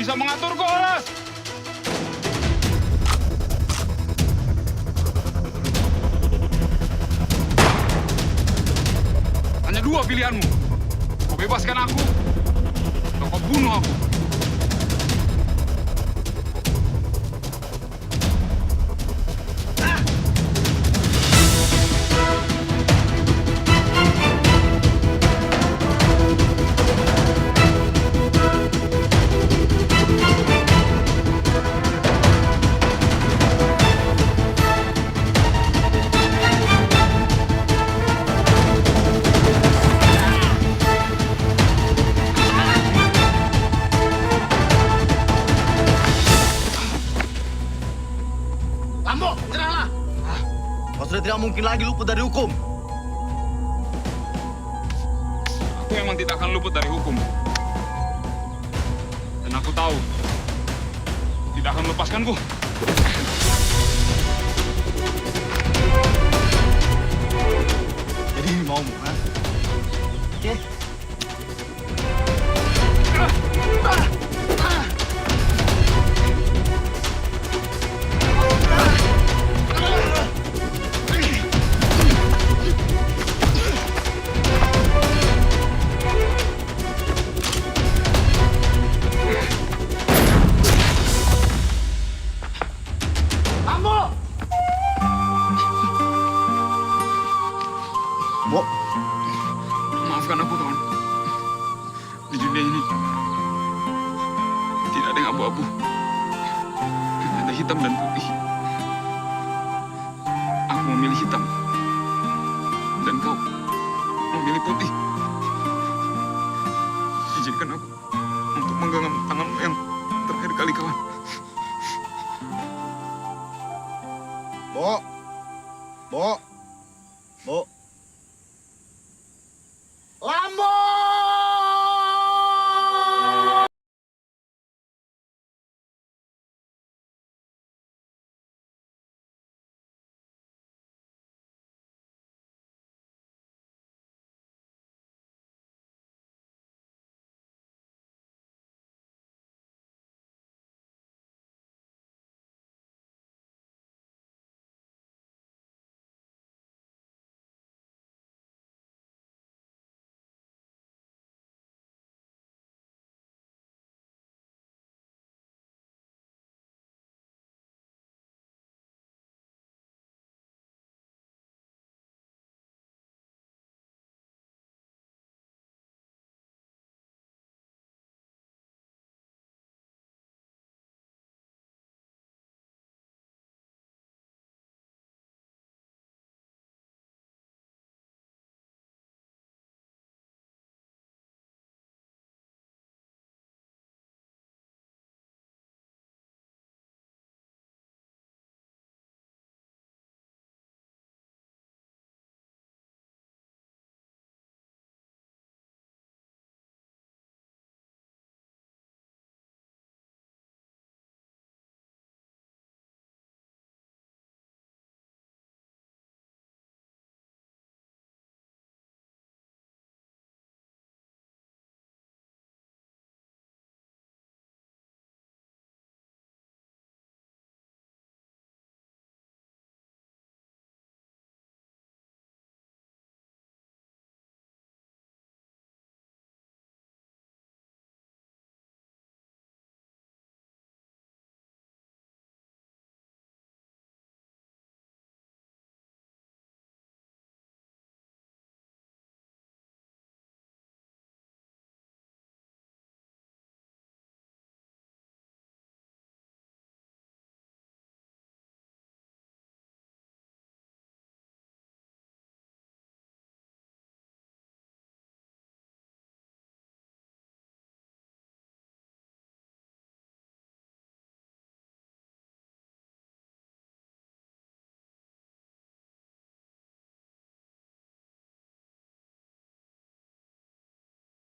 Bisa mengaturku, Horas. Hanya dua pilihanmu. Kau bebaskan aku, atau kau bunuh aku. Lambo, nyerahlah! Kau sudah tidak mungkin lagi luput dari hukum. Aku memang tidak akan luput dari hukum. Dan aku tahu, tidak akan melepaskanku. Jadi ini maumu, ha? Oke. Maafkan aku, kawan. Di dunia ini tidak ada yang abu-abu. Hanya ada hitam dan putih. Aku memilih hitam. Dan kau memilih putih. Bu. Lambo!